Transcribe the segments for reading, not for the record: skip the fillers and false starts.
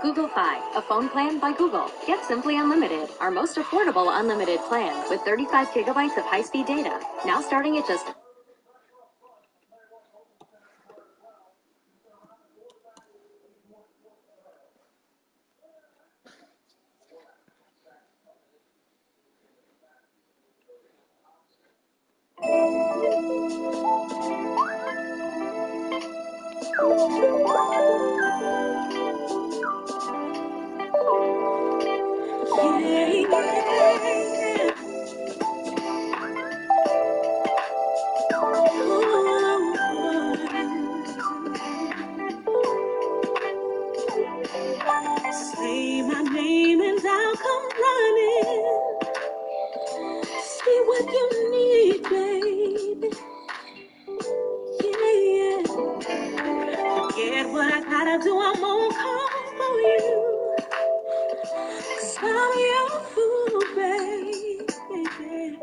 Google Fi, a phone plan by Google. Get Simply Unlimited, our most affordable unlimited plan with 35 gigabytes of high-speed data. Now starting at just... Say my name and I'll come running. See what you need, baby. Yeah. Forget what I gotta do, I'm gonna call for you. 'Cause I'm your fool, baby.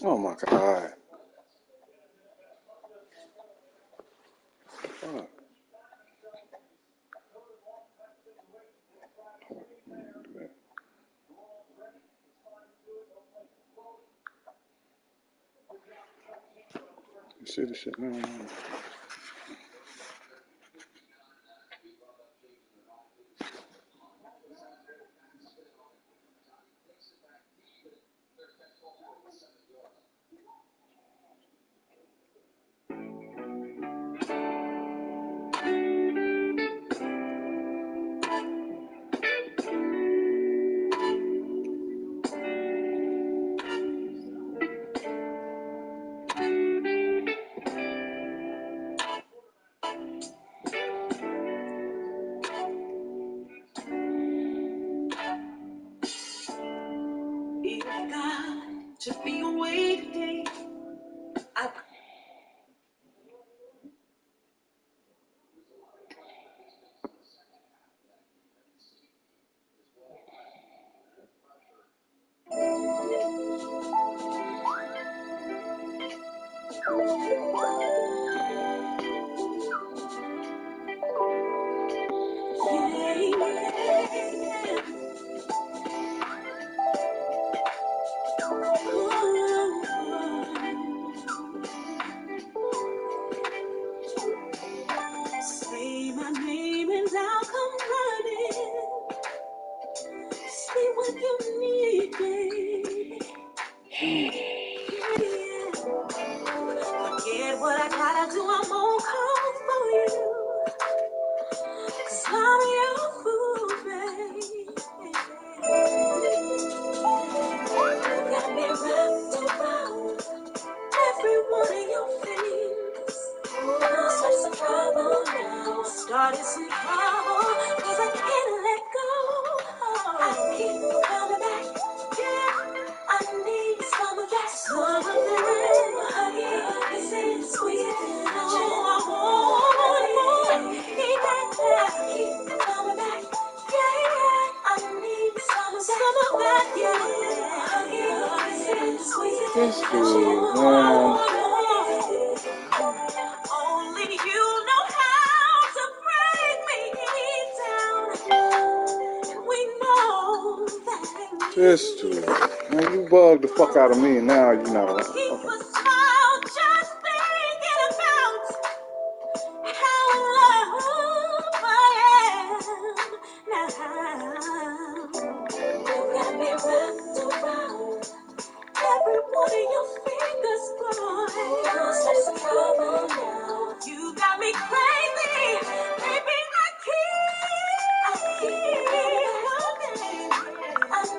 Oh my God. Fuck. You see the shit now? If God took me away today, I say my name and I'll come running. See what you need, baby. Yeah. Forget what I gotta do, I'm gonna call for you. 'Cause I'm your fool, baby. You got me wrapped around every one of your fingers. Started some trouble now. Started some trouble, 'cause I can't let go. I keep coming back. Yeah, I need some of that. Some of that. Hugging, squeezing. Oh, I want more. Need that. Keep coming back. Yeah, I need some of that. Yeah, hugging, squeezing. This dude, man. Only you know how to break me down. We know that. This dude. Man, you bugged the fuck out of me and now you know. Keep a smile just thinking about how in love I am now. You got me wrapped around every one of your fingers, boy. There's trouble now. You got me crazy, baby. I keep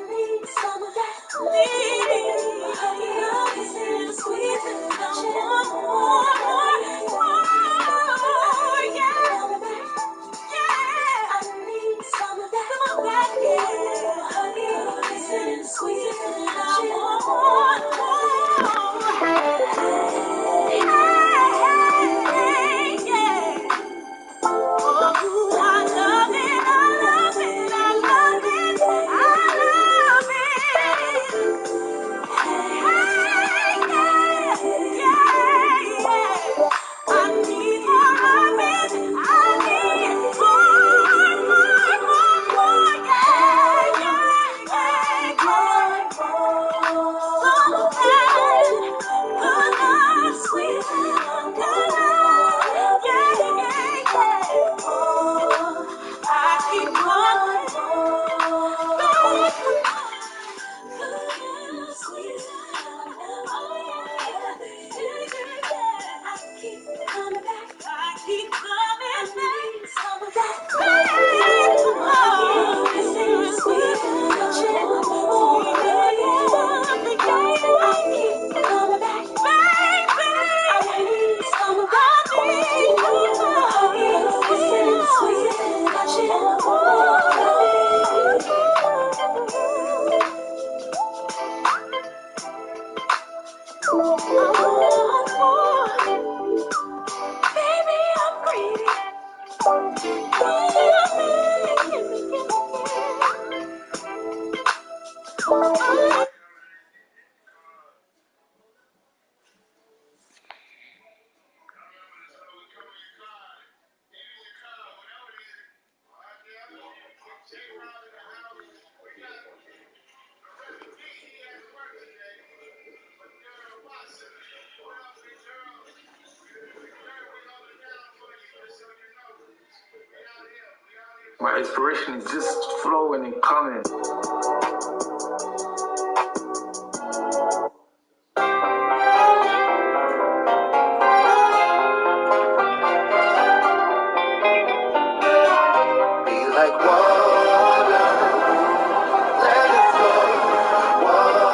keep coming. Squeeze I keep coming back. I keep coming back. Some of that baby, come on. Kissing, squeezing, touching, I keep coming back, baby. I need some of that. Kissing, squeezing, touching, baby, I'm greedy. My inspiration is just flowing and coming. Be like water, let it flow. Water,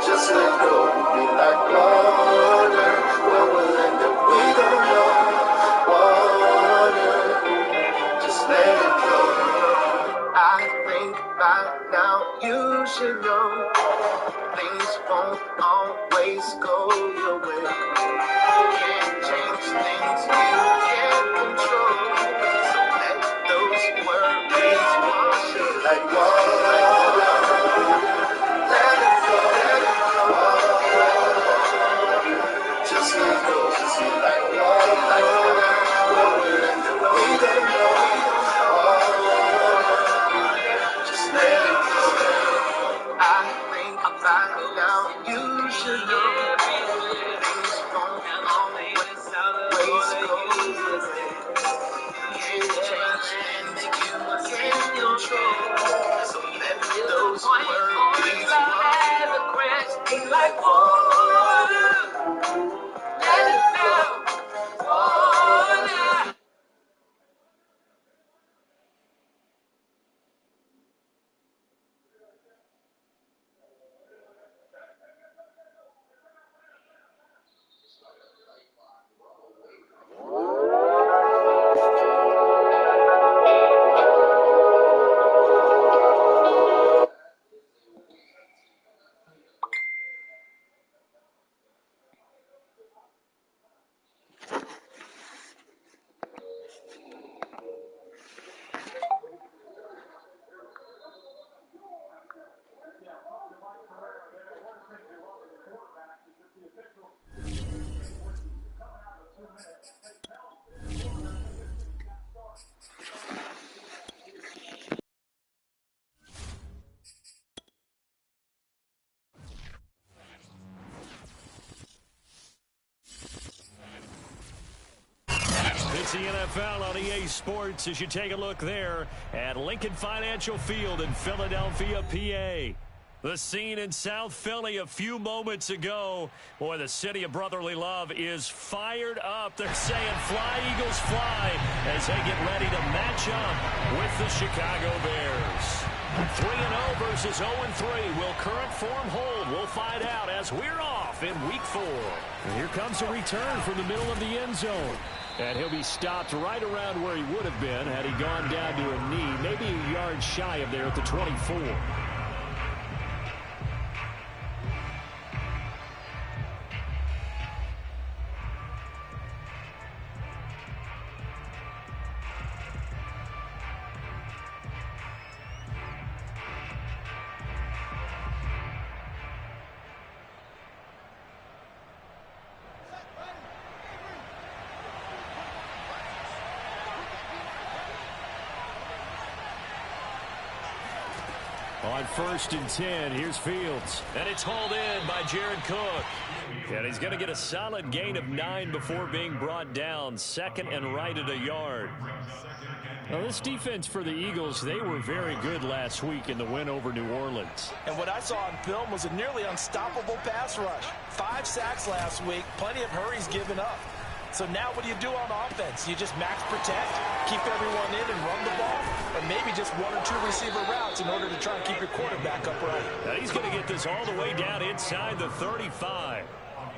just let go. Be like water, where we'll end up, we don't know. Water, just let it go. I think by now you should know things won't always go your way. You can't change things you can't control. So let those worries wash you like water. Let it go, let it go. Just let go, just be like water, like water. Where we'll end up, we don't know. Just let it go. I think about now you should know things won't always go your way. Can't change things you can't control. So let those worries wash. Be like water, let it flow. Water. It's the NFL on EA Sports as you take a look there at Lincoln Financial Field in Philadelphia, PA. The scene in South Philly a few moments ago. Boy, the city of brotherly love is fired up. They're saying fly, Eagles, fly as they get ready to match up with the Chicago Bears. 3-0 versus 0-3. Will current form hold? We'll find out as we're off in Week 4. And here comes a return from the middle of the end zone. And he'll be stopped right around where he would have been had he gone down to a knee, maybe a yard shy of there at the 24. On 1st and 10, here's Fields. And it's hauled in by Jared Cook. And he's going to get a solid gain of 9 before being brought down. Second and right at a yard. Well, this defense for the Eagles, they were very good last week in the win over New Orleans. And what I saw on film was a nearly unstoppable pass rush. 5 sacks last week, plenty of hurries given up. So now what do you do on offense? You just max protect, keep everyone in and run the ball, or maybe just 1 or 2 receiver routes in order to try and keep your quarterback upright. Now he's going to get this all the way down inside the 35.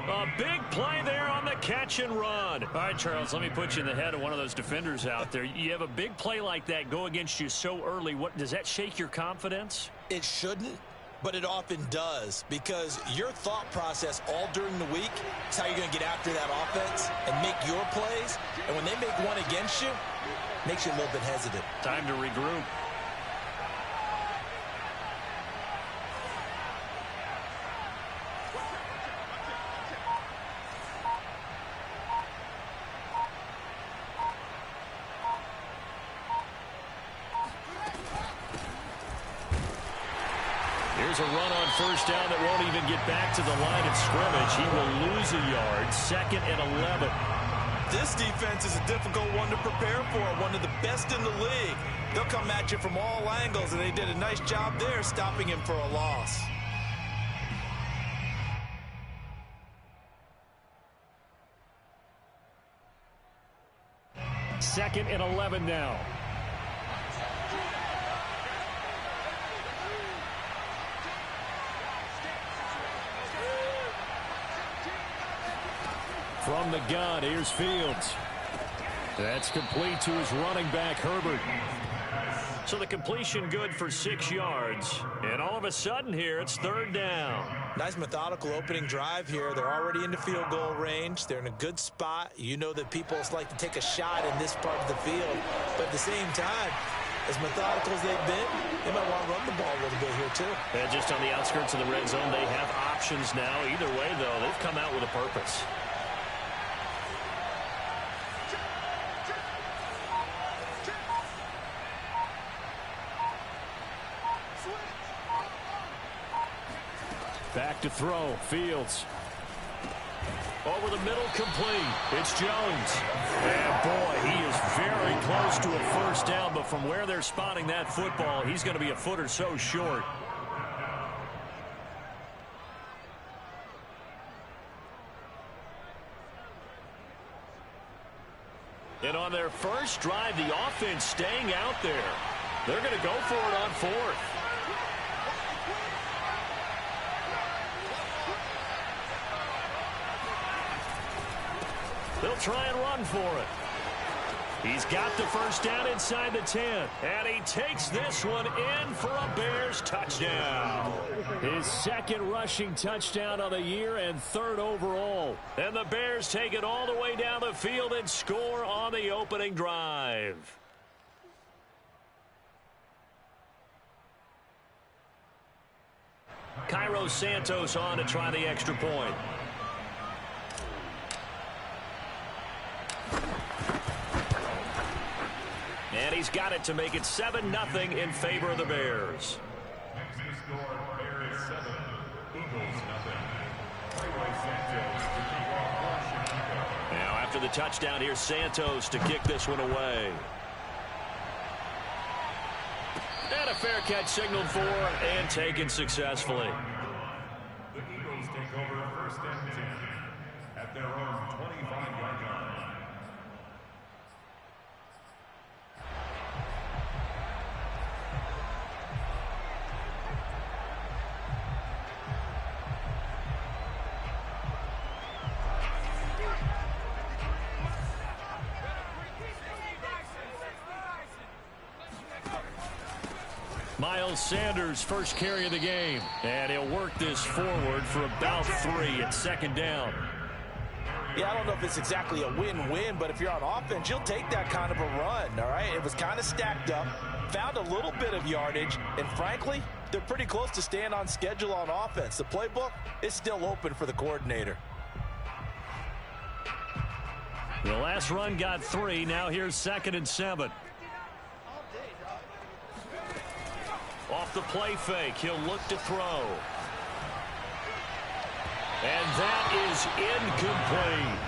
A big play there on the catch and run. All right, Charles, let me put you in the head of one of those defenders out there. You have a big play like that go against you so early. What does that shake your confidence? It shouldn't, but it often does, because your thought process all during the week is how you're going to get after that offense and make your plays. And when they make one against you, it makes you a little bit hesitant. Time to regroup. Here's a run on first down that won't even get back to the line of scrimmage. He will lose a yard. 2nd and 11. This defense is a difficult one to prepare for, one of the best in the league. They'll come at you from all angles, and they did a nice job there stopping him for a loss. Second and 11 now. From the gun, here's Fields. That's complete to his running back, Herbert. So the completion good for 6 yards. And all of a sudden here, it's 3rd down. Nice methodical opening drive here. They're already into field goal range. They're in a good spot. You know that people like to take a shot in this part of the field. But at the same time, as methodical as they've been, they might want to run the ball a little bit here too. And just on the outskirts of the red zone, they have options now. Either way, though, they've come out with a purpose. Back to throw. Fields. Over the middle, complete. It's Jones. And boy, he is very close to a first down, but from where they're spotting that football, he's going to be a foot or so short. And on their first drive, the offense staying out there. They're going to go for it on 4th. They'll try and run for it. He's got the first down inside the 10. And he takes this one in for a Bears touchdown. His 2nd rushing touchdown of the year and 3rd overall. And the Bears take it all the way down the field and score on the opening drive. Cairo Santos on to try the extra point. And he's got it to make it 7-0 in favor of the Bears. Now after the touchdown, here's Santos to kick this one away. And a fair catch signaled for and taken successfully. The Eagles take over 1st and 10 at their own 25-yard line. Miles Sanders, first carry of the game. And he'll work this forward for about 3 at 2nd down. Yeah, I don't know if it's exactly a win-win, but if you're on offense, you'll take that kind of a run, all right? It was kind of stacked up, found a little bit of yardage, and frankly, they're pretty close to staying on schedule on offense. The playbook is still open for the coordinator. The last run got 3. Now here's 2nd and 7. Off the play fake, he'll look to throw. And that is incomplete.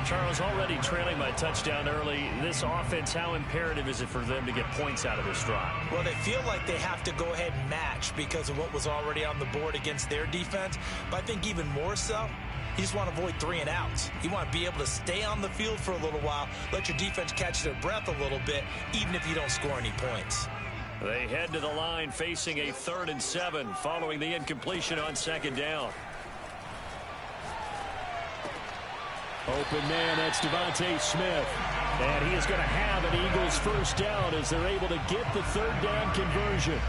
Charles, already trailing by touchdown early. This offense, how imperative is it for them to get points out of this drive? Well, they feel like they have to go ahead and match because of what was already on the board against their defense. But I think even more so, you just want to avoid 3 and outs. You want to be able to stay on the field for a little while, let your defense catch their breath a little bit, even if you don't score any points. They head to the line facing a 3rd and 7 following the incompletion on 2nd down. Open man, that's Devontae Smith. And he is going to have an Eagles first down as they're able to get the 3rd down conversion.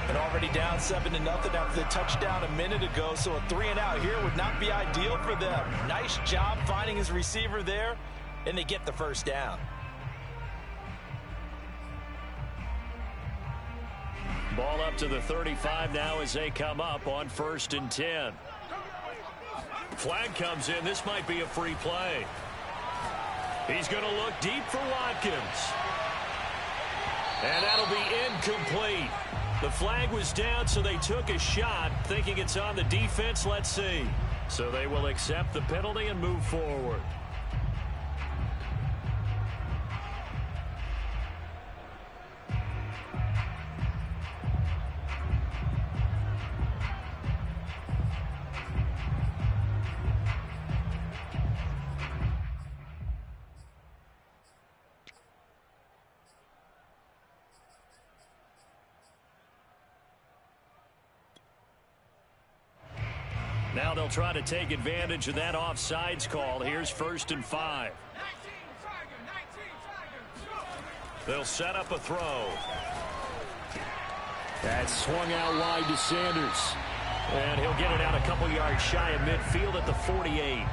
And already down 7-0 after the touchdown a minute ago, so a 3 and out here would not be ideal for them. Nice job finding his receiver there, and they get the first down. Ball up to the 35 now as they come up on 1st and 10. Flag comes in. This might be a free play. He's going to look deep for Watkins. And that'll be incomplete. The flag was down, so they took a shot, thinking it's on the defense. Let's see. So they will accept the penalty and move forward. Now they'll try to take advantage of that offsides call. Here's 1st and 5. They'll set up a throw. That's swung out wide to Sanders. And he'll get it out a couple yards shy of midfield at the 48.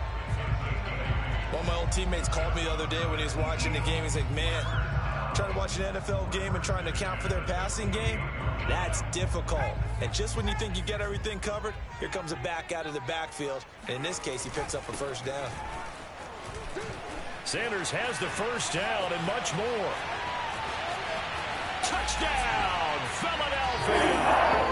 One of my old teammates called me the other day when he was watching the game. He's like, man, trying to watch an NFL game and trying to account for their passing game, that's difficult. And just when you think you get everything covered, here comes a back out of the backfield. And in this case, he picks up a first down. Sanders has the first down and much more. Touchdown, Philadelphia!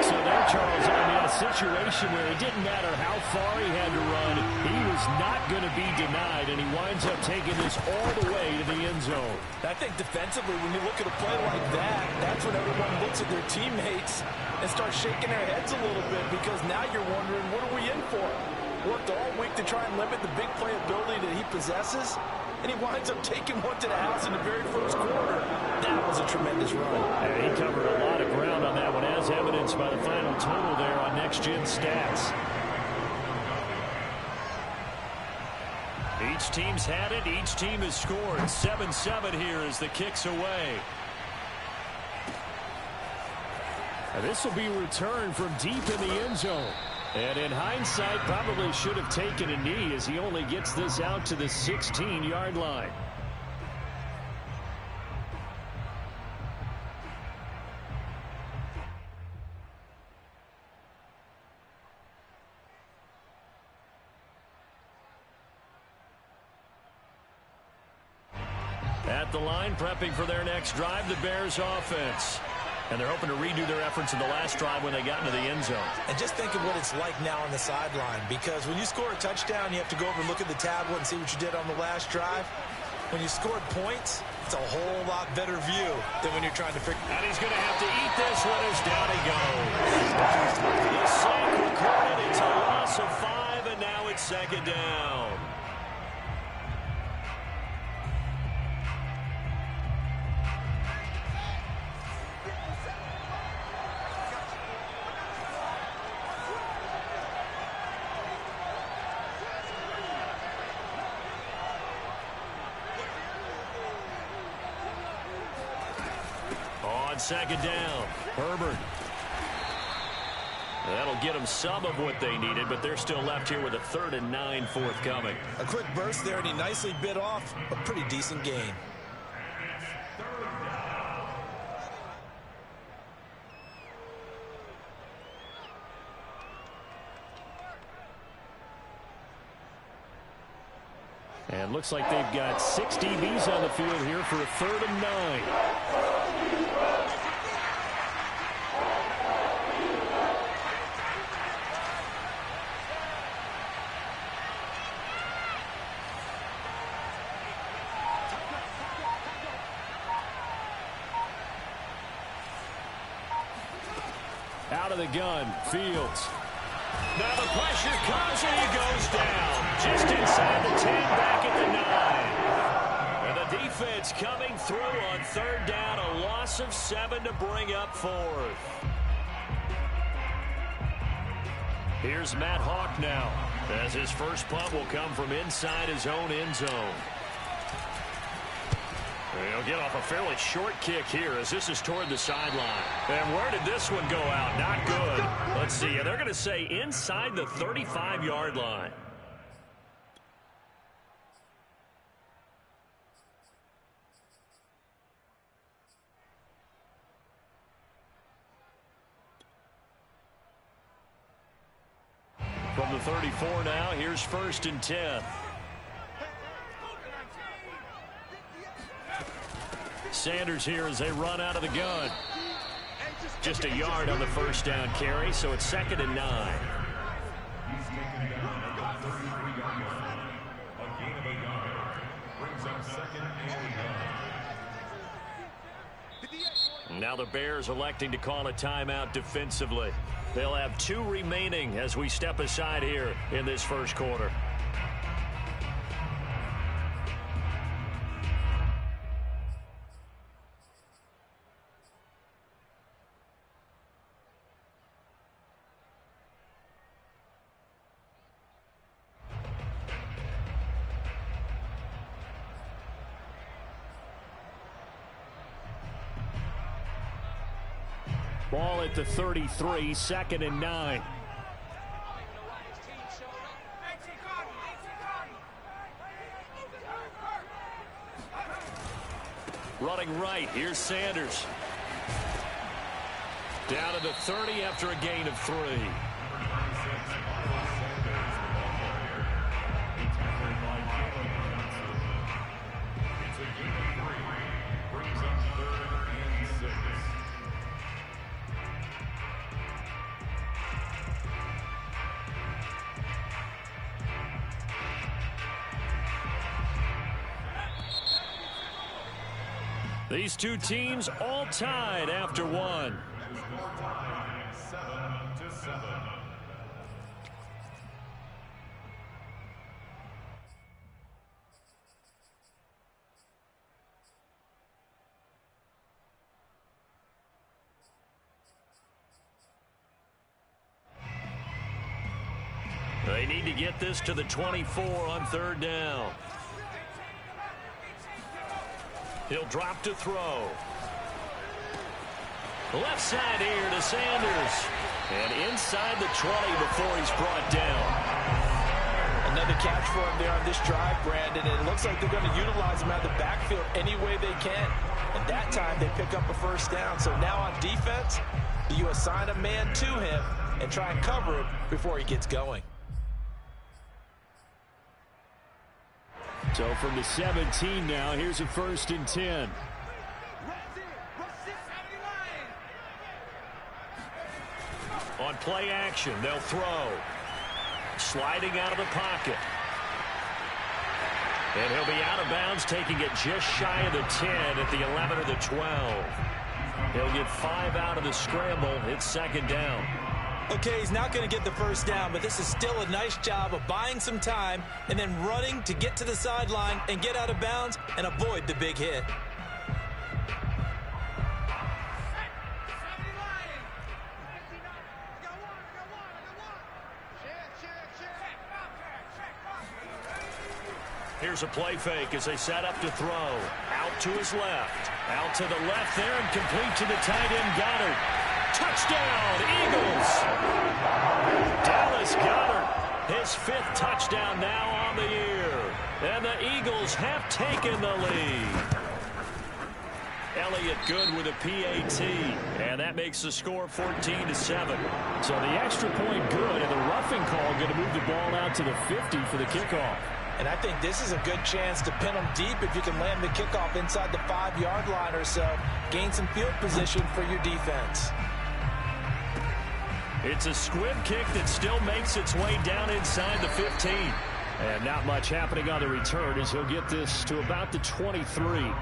So there, Charles, in a situation where it didn't matter how far he had to run, he was not going to be denied, and he winds up taking this all the way to the end zone. I think defensively, when you look at a play like that, that's when everyone looks at their teammates and starts shaking their heads a little bit, because now you're wondering, what are we in for? Worked all week to try and limit the big play ability that he possesses, and he winds up taking one to the house in the very first quarter. That was a tremendous run. Yeah, he covered a lot of ground on that one, as evidenced by the final total there on Next Gen Stats. Each team's had it. Each team has scored. 7-7 here as the kick's away. And this will be returned from deep in the end zone. And in hindsight, probably should have taken a knee as he only gets this out to the 16-yard line. At the line, prepping for their next drive, the Bears offense. And they're hoping to redo their efforts in the last drive when they got into the end zone. And just think of what it's like now on the sideline, because when you score a touchdown, you have to go over and look at the tablet and see what you did on the last drive. When you scored points, it's a whole lot better view than when you're trying to figure. And he's going to have to eat this one as down he goes. The sack recorded. It's a loss of 5, and now it's 2nd down. On 2nd down, Herbert. That'll get them some of what they needed, but they're still left here with a 3rd and 9 forthcoming. A quick burst there, and he nicely bit off a pretty decent gain. And looks like they've got 6 DBs on the field here for a 3rd and 9. Out of the gun, Fields. Now the pressure comes and he goes down. Just inside the 10, back at the 9. And the defense coming through on third down. A loss of 7 to bring up fourth. Here's Matt Hawk now, as his first punt will come from inside his own end zone. He'll get off a fairly short kick here as this is toward the sideline. And where did this one go out? Not good. Let's see. They're going to say inside the 35-yard line. From the 34 now, here's 1st and 10. Sanders here as they run out of the gun. Just a yard on the first down carry, so it's 2nd and 9. He's taken down at the 33-yard line. A gain of a yard brings up 2nd and 9. Now the Bears electing to call a timeout defensively. They'll have 2 remaining as we step aside here in this first quarter. Ball at the 33, 2nd and 9. Running right, here's Sanders. Down to the 30 after a gain of 3. It's a gain of 3. Brings up 3rd and 6. These two teams all tied after 1. 7-7. They need to get this to the 24 on 3rd down. He'll drop to throw. Left side here to Sanders. And inside the 20 before he's brought down. Another catch for him there on this drive, Brandon. And it looks like they're going to utilize him out of the backfield any way they can. And that time they pick up a first down. So now on defense, you assign a man to him and try and cover him before he gets going. So from the 17 now, here's a 1st and 10. On play action, they'll throw. Sliding out of the pocket. And he'll be out of bounds, taking it just shy of the 10 at the 11 or the 12. He'll get 5 out of the scramble. It's 2nd down. Okay, he's not going to get the first down, but this is still a nice job of buying some time and then running to get to the sideline and get out of bounds and avoid the big hit. Here's a play fake as they set up to throw. Out to his left. Out to the left there and complete to the tight end Goddard. Touchdown, Eagles! Dallas Goddard, his 5th touchdown now on the year. And the Eagles have taken the lead. Elliott good with a PAT, and that makes the score 14-7. So the extra point good, and the roughing call going to move the ball out to the 50 for the kickoff. And I think this is a good chance to pin them deep if you can land the kickoff inside the 5-yard line or so. Gain some field position for your defense. It's a squib kick that still makes its way down inside the 15. And not much happening on the return as he'll get this to about the 23.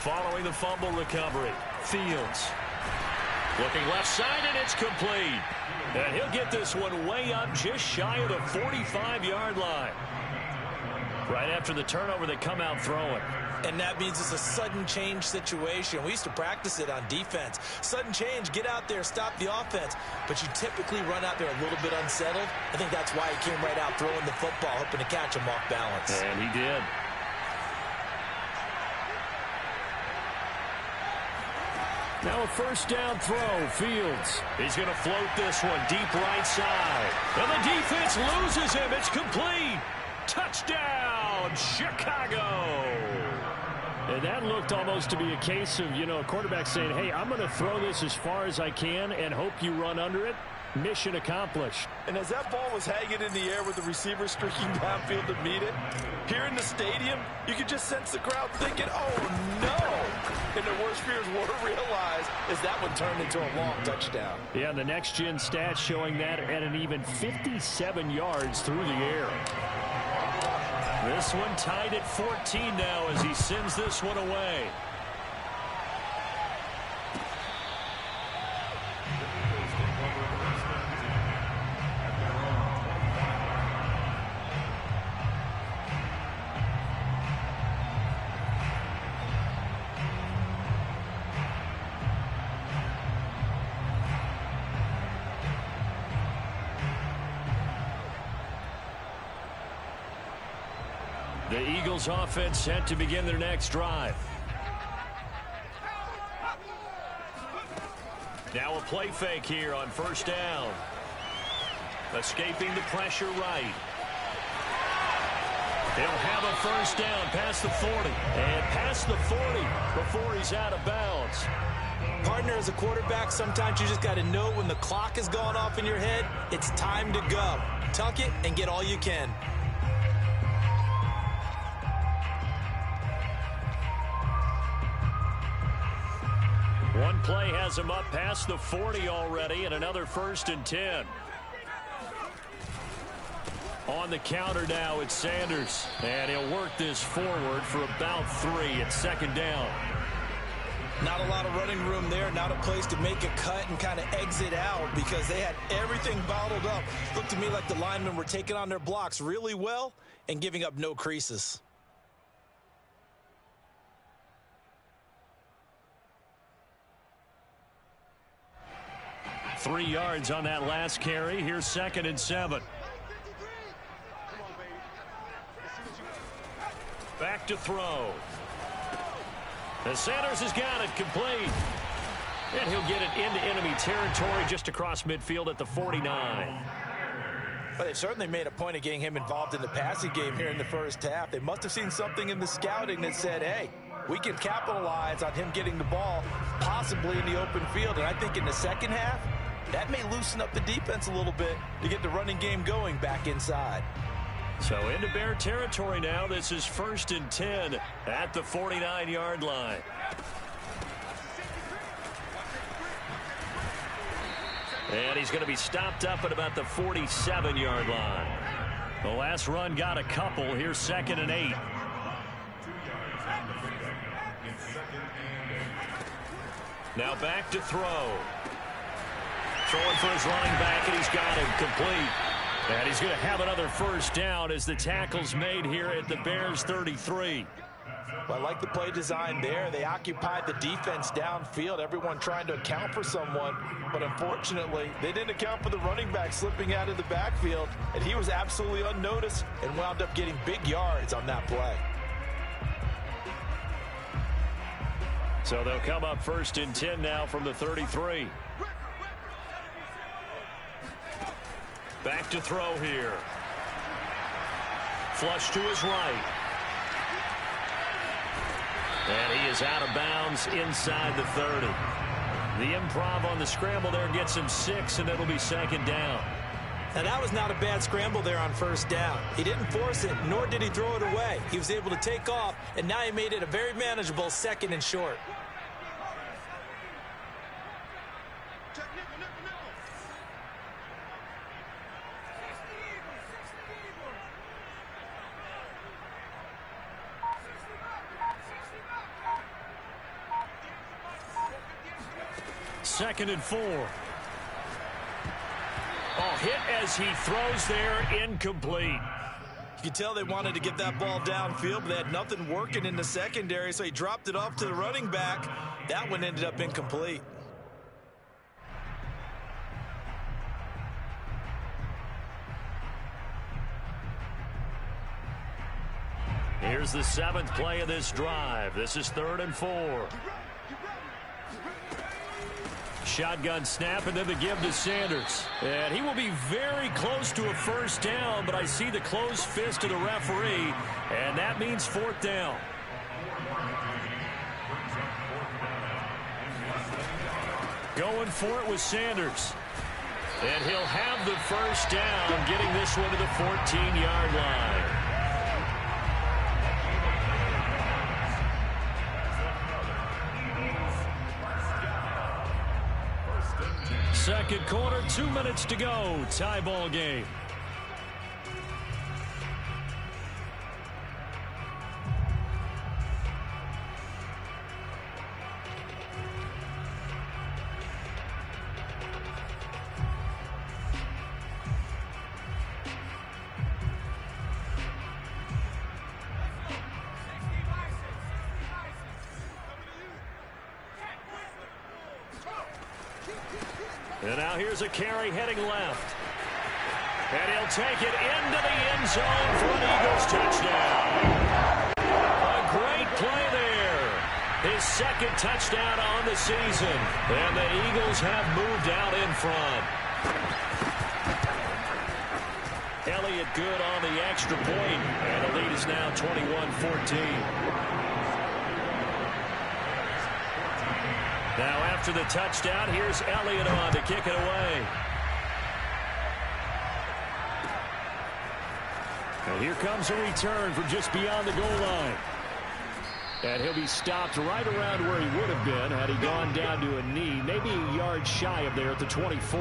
following the fumble recovery. Fields looking left side, and it's complete. And he'll get this one way up just shy of the 45-yard line. Right after the turnover, they come out throwing. And that means it's a sudden change situation. We used to practice it on defense. Sudden change, get out there, stop the offense. But you typically run out there a little bit unsettled. I think that's why he came right out throwing the football, hoping to catch him off balance. And he did. Now a first down throw. Fields. He's going to float this one deep right side. And the defense loses him. It's complete. Touchdown, Chicago. And that looked almost to be a case of, a quarterback saying, hey, I'm going to throw this as far as I can and hope you run under it. Mission accomplished. And as that ball was hanging in the air with the receiver streaking downfield to meet it, here in the stadium, you could just sense the crowd thinking, oh, no. And their worst fears were realized as that one turned into a long touchdown. Yeah, the next-gen stats showing that at an even 57 yards through the air. This one tied at 14 now as he sends this one away. The Eagles offense set to begin their next drive. Now a play fake here on first down. Escaping the pressure right. He'll have a first down past the 40. And past the 40 before he's out of bounds. Partner, as a quarterback, sometimes you just got to know when the clock has gone off in your head, it's time to go. Tuck it and get all you can. One play has him up past the 40 already, and another 1st and 10. On the counter now, it's Sanders. And he'll work this forward for about 3 at 2nd down. Not a lot of running room there, not a place to make a cut and kind of exit out because they had everything bottled up. Looked to me like the linemen were taking on their blocks really well and giving up no creases. 3 yards on that last carry. Here's 2nd and 7. Back to throw. And Sanders has got it complete. And he'll get it into enemy territory just across midfield at the 49. But they certainly made a point of getting him involved in the passing game here in the first half. They must have seen something in the scouting that said, hey, we can capitalize on him getting the ball possibly in the open field. And I think in the second half, that may loosen up the defense a little bit to get the running game going back inside. So into Bear territory now. This is 1st and 10 at the 49-yard line. And he's going to be stopped up at about the 47-yard line. The last run got a couple. Here's 2nd and 8. Now back to throw. Throwing for his running back, and he's got him complete. And he's going to have another first down as the tackle's made here at the Bears 33. Well, I like the play design there. They occupied the defense downfield, everyone trying to account for someone. But unfortunately, they didn't account for the running back slipping out of the backfield. And he was absolutely unnoticed and wound up getting big yards on that play. So they'll come up 1st and 10 now from the 33. Back to throw here. Flush to his right. And he is out of bounds inside the 30. The improv on the scramble there gets him 6, and it'll be 2nd down. Now, that was not a bad scramble there on first down. He didn't force it, nor did he throw it away. He was able to take off, and now he made it a very manageable 2nd and short. 2nd and 4. Oh, hit as he throws there, incomplete. You could tell they wanted to get that ball downfield, but they had nothing working in the secondary, so he dropped it off to the running back. That one ended up incomplete. Here's the 7th play of this drive. This is 3rd and 4. Shotgun snap and then the give to Sanders. And he will be very close to a first down, but I see the closed fist of the referee, and that means 4th down. Going for it with Sanders. And he'll have the first down, getting this one to the 14-yard line. Second quarter, 2 minutes to go. Tie ball game. And now here's a carry heading left. And he'll take it into the end zone for an Eagles touchdown. A great play there. His 2nd touchdown on the season. And the Eagles have moved out in front. Elliott good on the extra point. And the lead is now 21-14. Now after the touchdown, here's Elliott on to kick it away. And here comes a return from just beyond the goal line. And he'll be stopped right around where he would have been had he gone down to a knee, maybe a yard shy of there at the 24.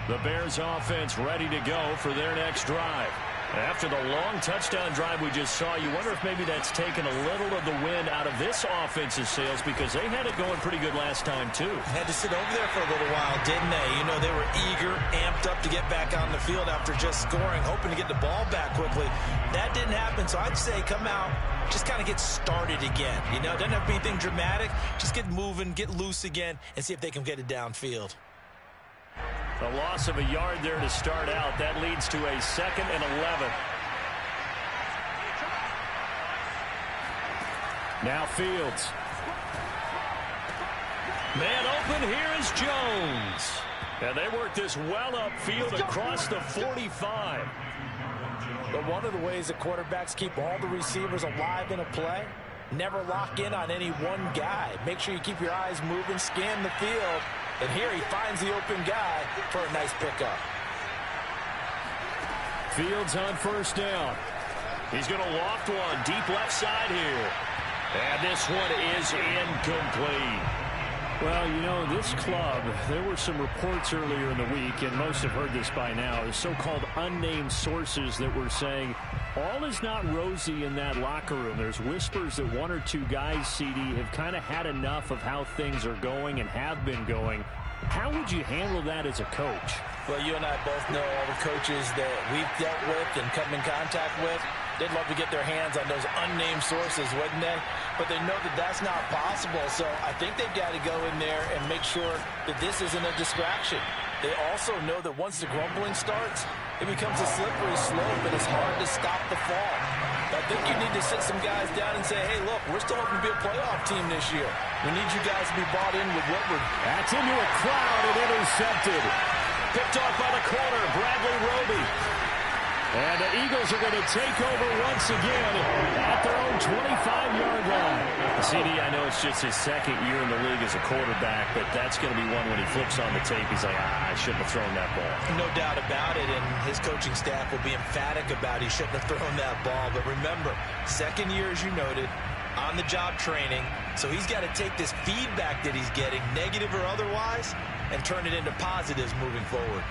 The Bears offense ready to go for their next drive. After the long touchdown drive we just saw, you wonder if maybe that's taken a little of the wind out of this offense's sails because they had it going pretty good last time, too. Had to sit over there for a little while, didn't they? You know, they were eager, amped up to get back on the field after just scoring, hoping to get the ball back quickly. That didn't happen, so I'd say come out, just kind of get started again. You know, it doesn't have to be anything dramatic. Just get moving, get loose again, and see if they can get it downfield. A loss of a yard there to start out. That leads to a 2nd and 11. Now Fields. Man open, here is Jones. And they work this well upfield across the 45. But one of the ways that quarterbacks keep all the receivers alive in a play, never lock in on any one guy. Make sure you keep your eyes moving, scan the field. And here he finds the open guy for a nice pickup. Fields on first down. He's going to loft one deep left side here. And this one is incomplete. Well, you know, this club, there were some reports earlier in the week, and most have heard this by now, so-called unnamed sources that were saying all is not rosy in that locker room. There's whispers that one or two guys, CD, have kind of had enough of how things are going and have been going. How would you handle that as a coach? Well, you and I both know all the coaches that we've dealt with and come in contact with. They'd love to get their hands on those unnamed sources, wouldn't they? But they know that that's not possible, so I think they've got to go in there and make sure that this isn't a distraction. They also know that once the grumbling starts, it becomes a slippery slope, and it's hard to stop the fall. I think you need to sit some guys down and say, hey, look, we're still hoping to be a playoff team this year. We need you guys to be bought in with what we're... That's into a crowd and intercepted. Picked off by the corner, Bradley Roby. And the Eagles are going to take over once again at their own 25-yard line. CD, I know it's just his second year in the league as a quarterback, but that's going to be one when he flips on the tape. He's like, I shouldn't have thrown that ball. No doubt about it, and his coaching staff will be emphatic about he shouldn't have thrown that ball. But remember, second year, as you noted, on-the-job training, so he's got to take this feedback that he's getting, negative or otherwise, and turn it into positives moving forward.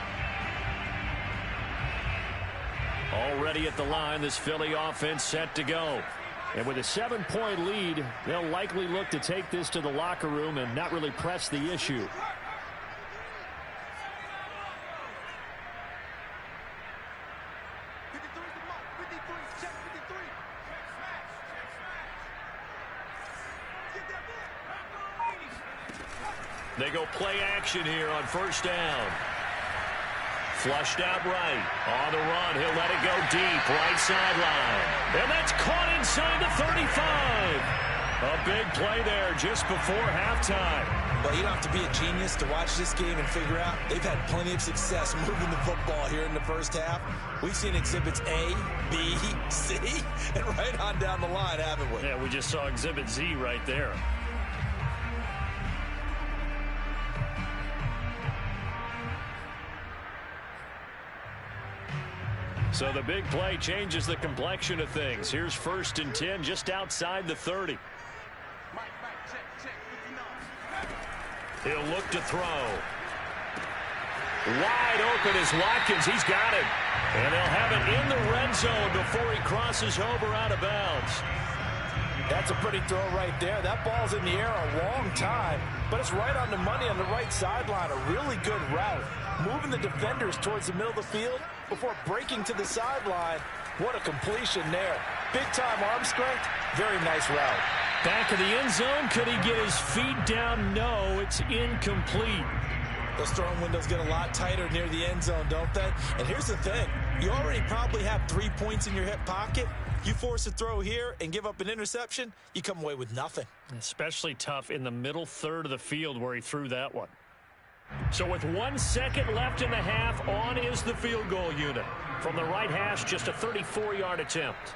Already at the line, this Philly offense set to go. And with a 7-point lead, they'll likely look to take this to the locker room and not really press the issue. They go play action here on first down. Flushed out right. On the run. He'll let it go deep. Right sideline. And that's caught inside the 35. A big play there just before halftime. But you don't have to be a genius to watch this game and figure out they've had plenty of success moving the football here in the first half. We've seen exhibits A, B, C, and right on down the line, haven't we? Yeah, we just saw exhibit Z right there. So the big play changes the complexion of things. Here's 1st and 10 just outside the 30. He'll look to throw. Wide open is Watkins. He's got it. And they'll have it in the red zone before he crosses over out of bounds. That's a pretty throw right there. That ball's in the air a long time, but it's right on the money on the right sideline. A really good route. Moving the defenders towards the middle of the field before breaking to the sideline. What a completion there. Big-time arm strength. Very nice route. Back of the end zone. Could he get his feet down? No, it's incomplete. Those throwing windows get a lot tighter near the end zone, don't they? And here's the thing. You already probably have 3 points in your hip pocket. You force a throw here and give up an interception, you come away with nothing. Especially tough in the middle third of the field where he threw that one. So with 1 second left in the half, on is the field goal unit. From the right hash, just a 34-yard attempt.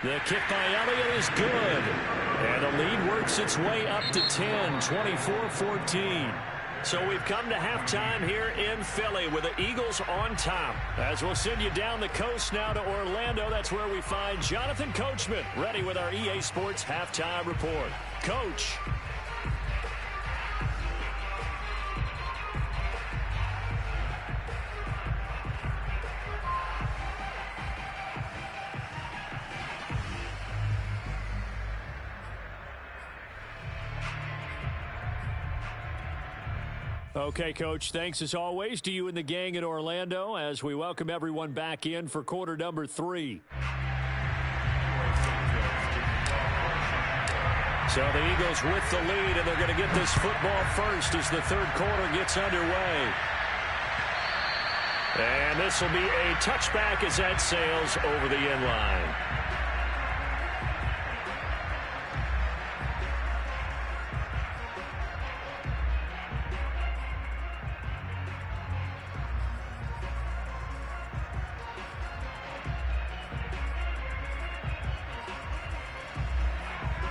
The kick by Elliott is good. And the lead works its way up to 10, 24-14. So we've come to halftime here in Philly with the Eagles on top. As we'll send you down the coast now to Orlando, that's where we find Jonathan Coachman ready with our EA Sports Halftime Report. Coach. Okay, Coach, thanks as always to you and the gang in Orlando as we welcome everyone back in for quarter number 3. So the Eagles with the lead, and they're going to get this football first as the third quarter gets underway. And this will be a touchback as that sails over the end line.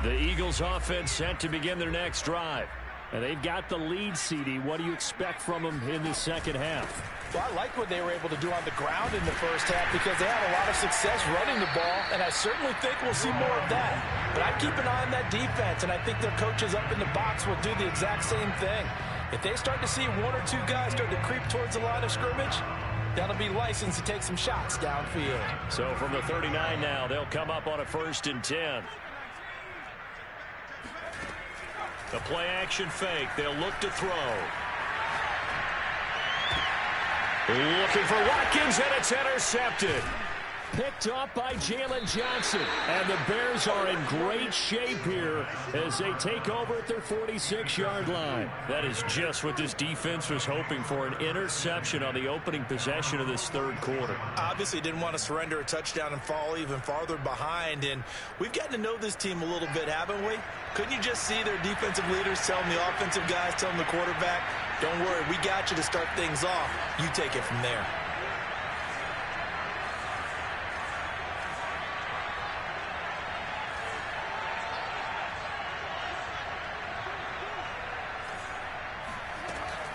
The Eagles offense set to begin their next drive. And they've got the lead, CD. What do you expect from them in the second half? Well, I like what they were able to do on the ground in the first half because they had a lot of success running the ball, and I certainly think we'll see more of that. But I'd keep an eye on that defense, and I think their coaches up in the box will do the exact same thing. If they start to see 1 or 2 guys start to creep towards the line of scrimmage, that'll be licensed to take some shots downfield. So from the 39 now, they'll come up on a 1st and 10. The play action fake. They'll look to throw. Looking for Watkins, and it's intercepted. Picked up by Jalen Johnson. And the Bears are in great shape here as they take over at their 46-yard line. That is just what this defense was hoping for, an interception on the opening possession of this third quarter. Obviously didn't want to surrender a touchdown and fall even farther behind. And we've gotten to know this team a little bit, haven't we? Couldn't you just see their defensive leaders telling the offensive guys, telling the quarterback, Don't worry, we got you to start things off. You take it from there.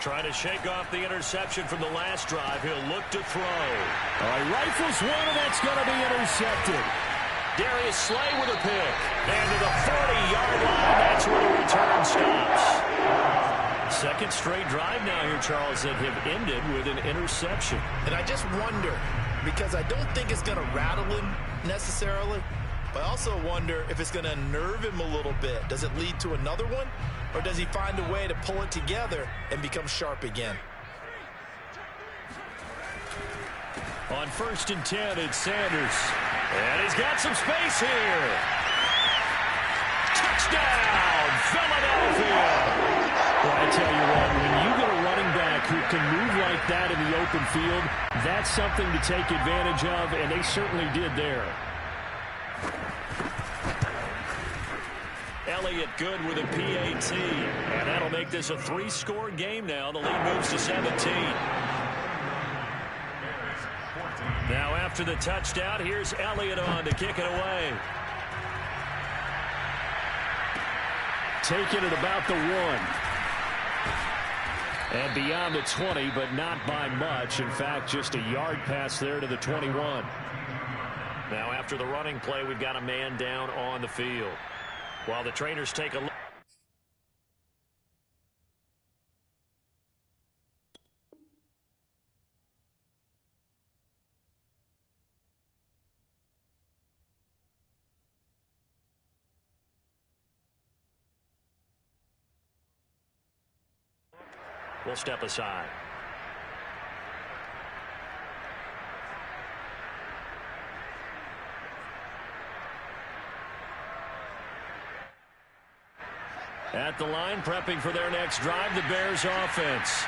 Trying to shake off the interception from the last drive. He'll look to throw. All right, rifles one, and that's going to be intercepted. Darius Slay with a pick. And to the 40-yard line, that's where the return stops. Second straight drive now here, Charles, that have ended with an interception. And I just wonder, because I don't think it's going to rattle him necessarily, but I also wonder if it's going to unnerve him a little bit. Does it lead to another one? Or does he find a way to pull it together and become sharp again? On 1st and 10, it's Sanders. And he's got some space here. Touchdown, Philadelphia. Well, I tell you what, when you get a running back who can move like that in the open field, that's something to take advantage of, and they certainly did there. Elliott good with a PAT. And that'll make this a 3-score game now. The lead moves to 17. Now after the touchdown, here's Elliott on to kick it away. Taking it about the 1. And beyond the 20, but not by much. In fact, just a yard pass there to the 21. Now after the running play, we've got a man down on the field. While the trainers take a look. We'll step aside. At the line, prepping for their next drive, the Bears offense.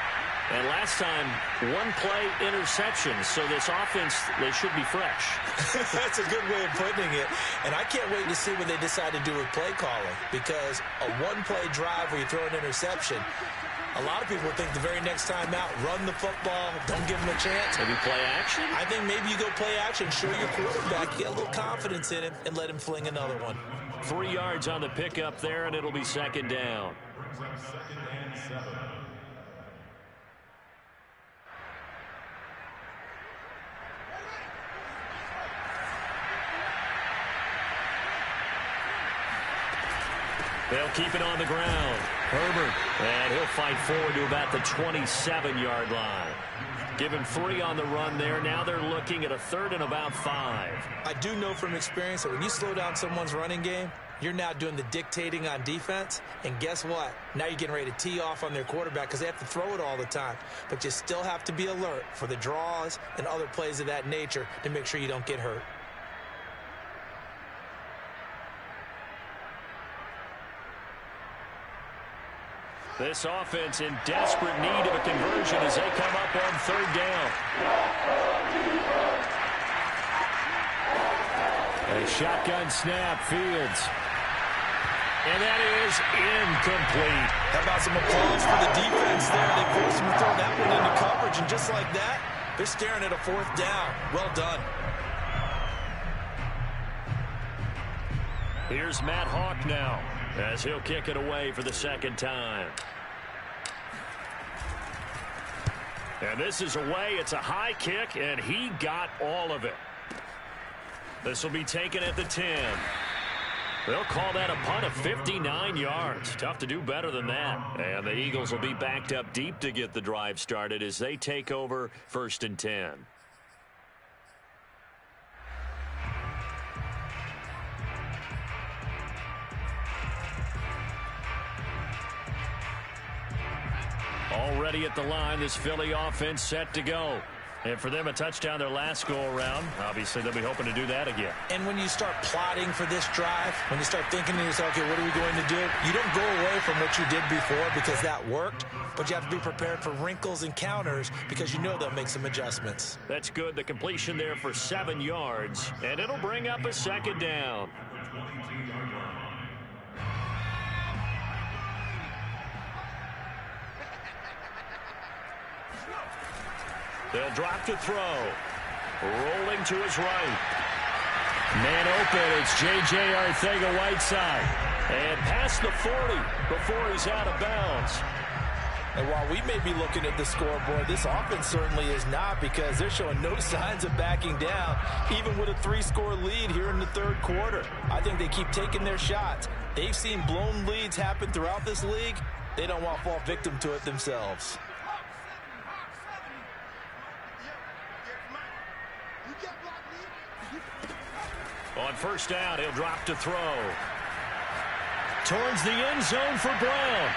And last time, one-play interception, so this offense, they should be fresh. That's a good way of putting it. And I can't wait to see what they decide to do with play calling, because a one-play drive where you throw an interception, a lot of people think the very next time out, run the football, don't give them a chance. Maybe play action? I think maybe you go play action, show your quarterback, get a little confidence in him, and let him fling another one. 3 yards on the pickup there, and it'll be second down. They'll keep it on the ground. Herbert, and he'll fight forward to about the 27-yard line. Give him 3 on the run there. Now they're looking at a 3rd and about 5. I do know from experience that when you slow down someone's running game, you're now doing the dictating on defense. And guess what? Now you're getting ready to tee off on their quarterback because they have to throw it all the time. But you still have to be alert for the draws and other plays of that nature to make sure you don't get hurt. This offense in desperate need of a conversion as they come up on 3rd down. A shotgun snap, Fields. And that is incomplete. How about some applause for the defense there? They forced him to throw that one into coverage, and just like that, they're staring at a 4th down. Well done. Here's Matt Hawk now as he'll kick it away for the 2nd time. And this is away. It's a high kick, and he got all of it. This will be taken at the 10. They'll call that a punt of 59 yards. Tough to do better than that. And the Eagles will be backed up deep to get the drive started as they take over 1st and 10. Already at the line, this Philly offense set to go. And for them, a touchdown their last go-around. Obviously, they'll be hoping to do that again. And when you start plotting for this drive, when you start thinking to yourself, okay, what are we going to do? You don't go away from what you did before because that worked, but you have to be prepared for wrinkles and counters because you know they'll make some adjustments. That's good. The completion there for 7 yards, and it'll bring up a 2nd down. They'll drop to throw. Rolling to his right. Man open, it's J.J. Arcega-Whiteside. And past the 40 before he's out of bounds. And while we may be looking at the scoreboard, this offense certainly is not, because they're showing no signs of backing down, even with a 3-score lead here in the third quarter. I think they keep taking their shots. They've seen blown leads happen throughout this league. They don't want to fall victim to it themselves. On first down, he'll drop to throw. Towards the end zone for Brown.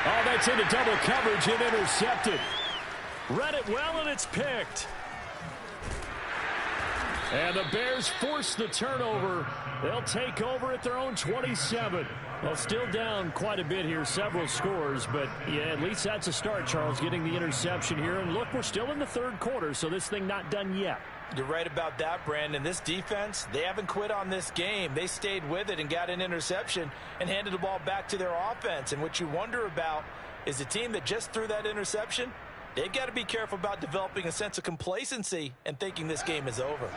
Oh, that's into double coverage and intercepted. Read it well, and it's picked. And the Bears force the turnover. They'll take over at their own 27. Well, still down quite a bit here, several scores, but yeah, at least that's a start, Charles, getting the interception here. And look, we're still in the third quarter, so this thing not done yet. You're right about that, Brandon. This defense, they haven't quit on this game. They stayed with it and got an interception and handed the ball back to their offense. And what you wonder about is the team that just threw that interception, they've got to be careful about developing a sense of complacency and thinking this game is over.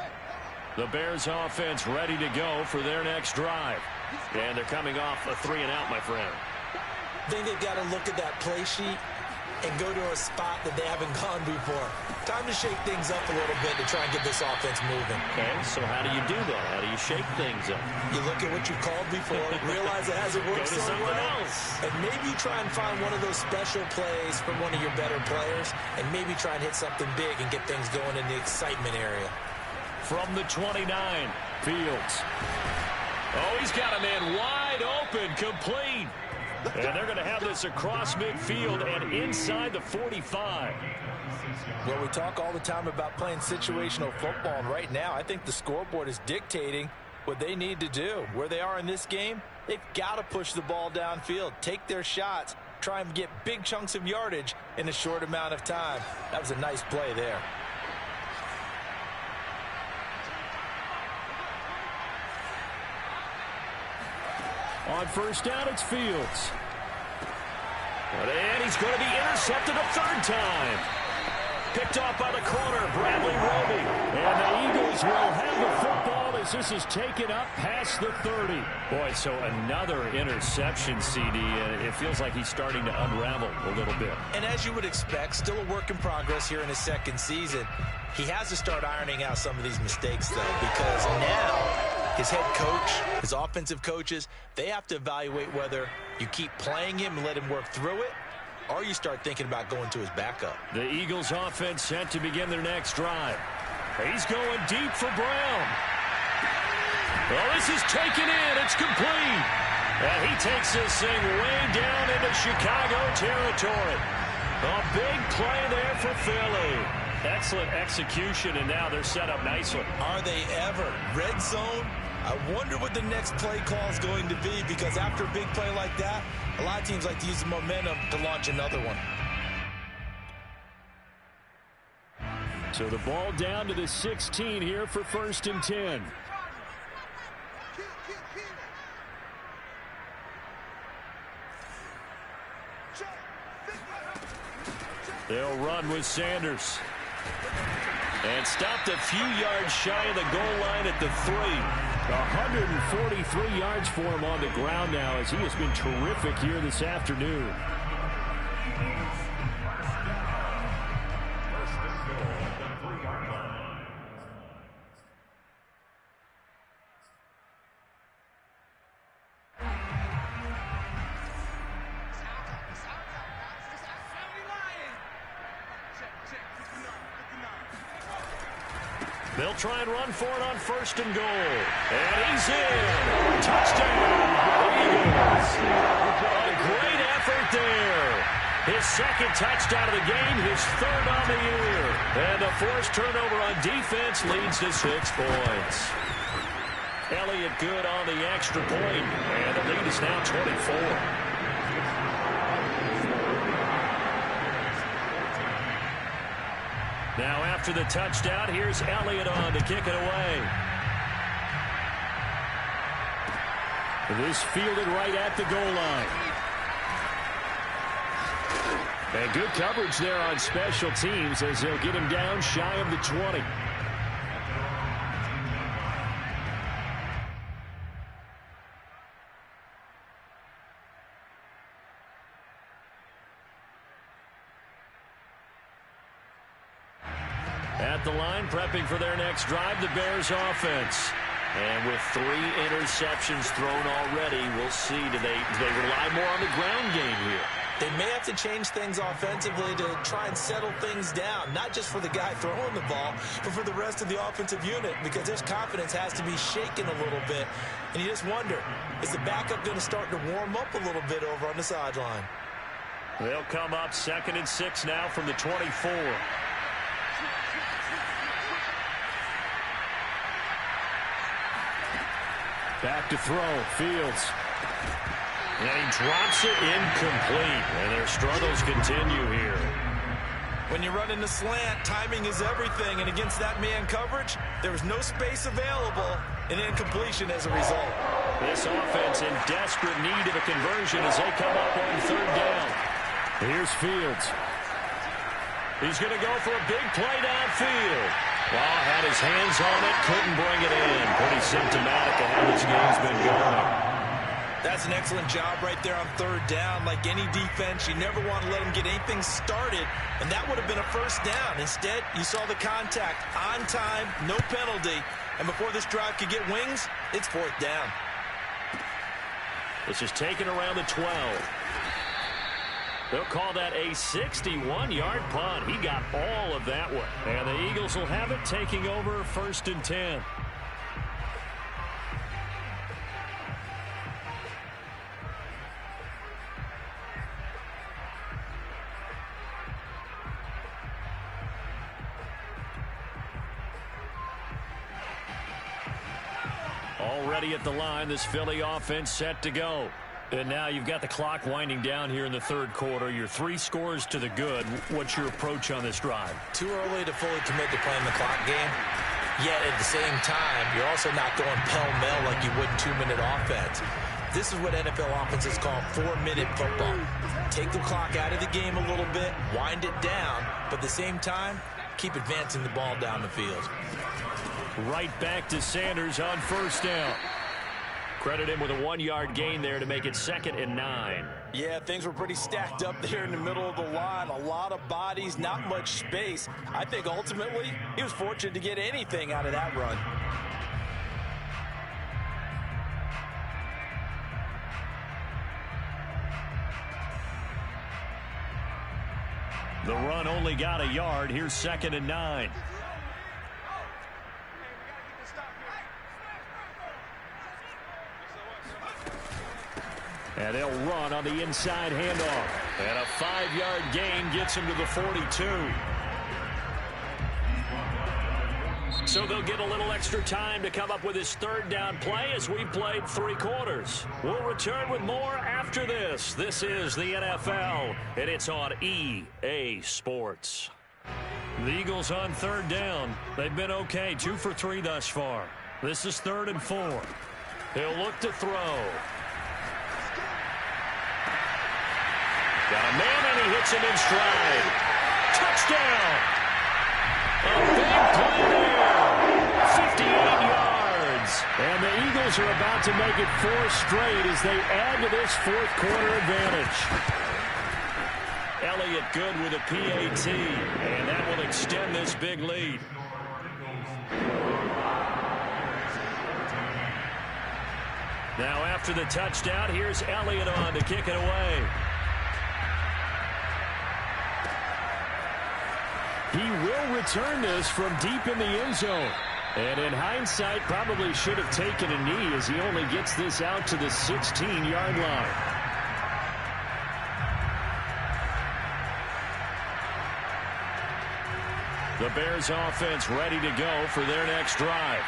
The Bears offense ready to go for their next drive. And they're coming off a 3-and-out, my friend. I think they've got to look at that play sheet and go to a spot that they haven't gone before. Time to shake things up a little bit to try and get this offense moving. Okay, so how do you do that? How do you shake things up? You look at what you called before, realize it hasn't worked Go to so something well, else. and maybe try and find one of those special plays from one of your better players, and maybe try and hit something big and get things going in the excitement area. From the 29, Fields. Oh, he's got a man wide open, complete. And they're going to have this across midfield and inside the 45. Well, we talk all the time about playing situational football, and right now I think the scoreboard is dictating what they need to do. Where they are in this game, they've got to push the ball downfield, take their shots, try and get big chunks of yardage in a short amount of time. That was a nice play there. On first down, it's Fields. And he's going to be intercepted a third time. Picked off by the corner, Bradley Roby. And the Eagles will have the football as this is taken up past the 30. Boy, so another interception, CD. It feels like he's starting to unravel a little bit. And as you would expect, still a work in progress here in his second season. He has to start ironing out some of these mistakes, though, because now his head coach, his offensive coaches, they have to evaluate whether you keep playing him and let him work through it, or you start thinking about going to his backup. The Eagles offense set to begin their next drive. He's going deep for Brown. Well, this is taken in. It's complete. And he takes this thing way down into Chicago territory. A big play there for Philly. Excellent execution, and now they're set up nicely. Are they ever? Red zone? I wonder what the next play call is going to be, because after a big play like that, a lot of teams like to use the momentum to launch another one. So the ball down to the 16 here for 1st and 10. They'll run with Sanders. And stopped a few yards shy of the goal line at the 3. 143 yards for him on the ground now, as he has been terrific here this afternoon. They'll try and run for it on 1st and goal. And he's in. Touchdown, Eagles. A great effort there. His second touchdown of the game, his third on the year. And the forced turnover on defense leads to 6 points. Elliott good on the extra point. And the lead is now 24. Now after the touchdown, here's Elliott on to kick it away. This fielded right at the goal line. And good coverage there on special teams as they'll get him down shy of the 20. At the line, prepping for their next drive, the Bears offense. And with 3 interceptions thrown already, we'll see. Do they rely more on the ground game here? They may have to change things offensively to try and settle things down, not just for the guy throwing the ball, but for the rest of the offensive unit, because their confidence has to be shaken a little bit. And you just wonder, is the backup going to start to warm up a little bit over on the sideline? They'll come up 2nd and 6 now from the 24. Back to throw, Fields. And he drops it incomplete. And their struggles continue here. When you run in the slant, timing is everything. And against that man coverage, there was no space available, and incompletion as a result. This offense in desperate need of a conversion as they come up on 3rd down. Here's Fields. He's going to go for a big play downfield. Well, had his hands on it, couldn't bring it in. Pretty symptomatic of how this game's been going. That's an excellent job right there on 3rd down. Like any defense, you never want to let them get anything started, and that would have been a 1st down. Instead, you saw the contact on time, no penalty, and before this drive could get wings, it's 4th down. This is taken around the 12. They'll call that a 61-yard punt. He got all of that one. And the Eagles will have it, taking over 1st and 10. Already at the line, this Philly offense set to go. And now you've got the clock winding down here in the 3rd quarter. You're 3 scores to the good. What's your approach on this drive? Too early to fully commit to playing the clock game. Yet at the same time, you're also not going pell-mell like you would in 2-minute offense. This is what NFL offenses call 4-minute football. Take the clock out of the game a little bit, wind it down, but at the same time, keep advancing the ball down the field. Right back to Sanders on 1st down. Credit him with a 1-yard gain there to make it 2nd and 9. Yeah, things were pretty stacked up there in the middle of the line. A lot of bodies, not much space. I think ultimately he was fortunate to get anything out of that run. The run only got a yard. Here's 2nd and 9. And they'll run on the inside handoff. And a 5-yard gain gets him to the 42. So they'll get a little extra time to come up with his 3rd down play as we played 3 quarters. We'll return with more after this. This is the NFL, and it's on EA Sports. The Eagles on 3rd down. They've been okay, 2 for 3 thus far. This is 3rd and 4. He'll look to throw. Got a man, and he hits him in stride. Touchdown! A big play there. 58 yards. And the Eagles are about to make it 4 straight as they add to this 4th quarter advantage. Elliott good with a PAT, and that will extend this big lead. Now after the touchdown, here's Elliott on to kick it away. He will return this from deep in the end zone. And in hindsight, probably should have taken a knee as he only gets this out to the 16-yard line. The Bears offense ready to go for their next drive.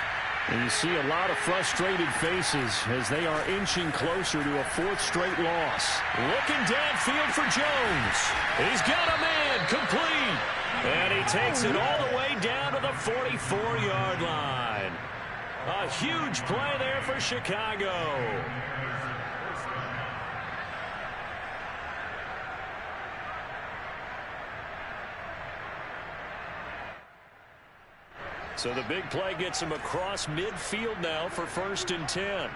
And you see a lot of frustrated faces as they are inching closer to a 4th straight loss. Looking downfield for Jones. He's got a man complete. And he takes it all the way down to the 44-yard line. A huge play there for Chicago. So the big play gets him across midfield now for 1st and 10.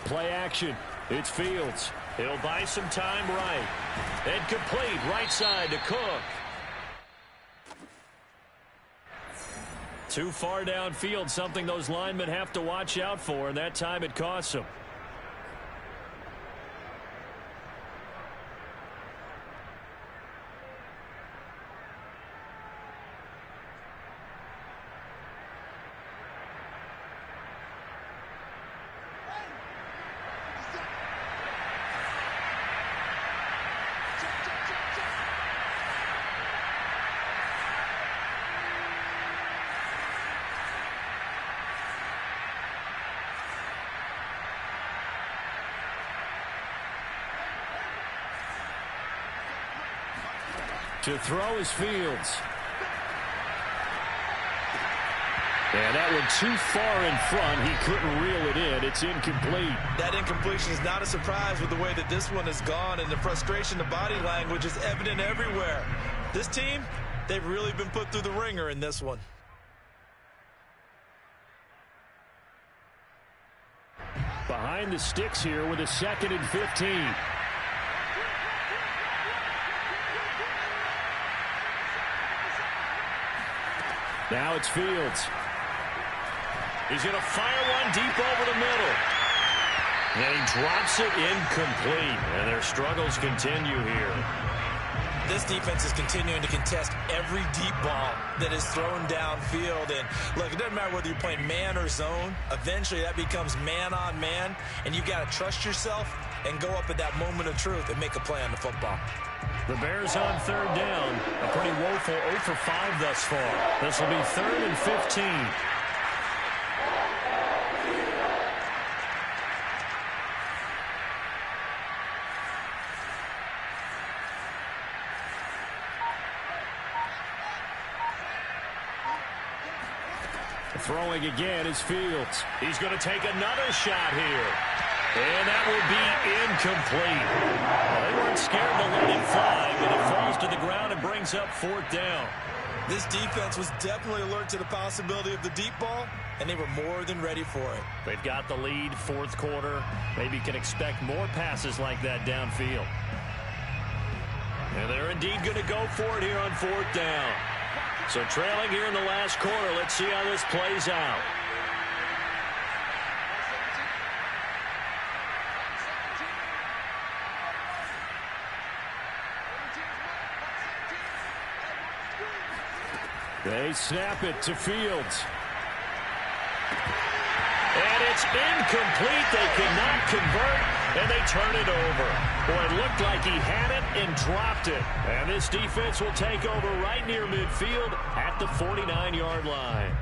Play action. It's Fields. He'll buy some time right. And complete right side to Cook. Too far downfield, something those linemen have to watch out for, and that time it costs them. To throw is Fields. And that one too far in front. He couldn't reel it in. It's incomplete. That incompletion is not a surprise with the way that this one has gone, and the frustration, the body language is evident everywhere. This team, they've really been put through the ringer in this one. Behind the sticks here with a 2nd and 15. Now it's Fields. He's going to fire one deep over the middle. And he drops it incomplete. And their struggles continue here. This defense is continuing to contest every deep ball that is thrown downfield. And look, it doesn't matter whether you're playing man or zone. Eventually that becomes man on man. And you've got to trust yourself and go up at that moment of truth and make a play on the football. The Bears on 3rd down. A pretty woeful 0 for 5 thus far. This will be 3rd and 15. Throwing again is Fields. He's going to take another shot here. And that will be incomplete. Well, they weren't scared to let him fly, but it falls to the ground and brings up 4th down. This defense was definitely alert to the possibility of the deep ball, and they were more than ready for it. They've got the lead, 4th quarter. Maybe can expect more passes like that downfield. And they're indeed going to go for it here on 4th down. So trailing here in the last quarter, let's see how this plays out. They snap it to Fields. And it's incomplete. They cannot convert, and they turn it over. Boy, it looked like he had it and dropped it. And this defense will take over right near midfield at the 49-yard line.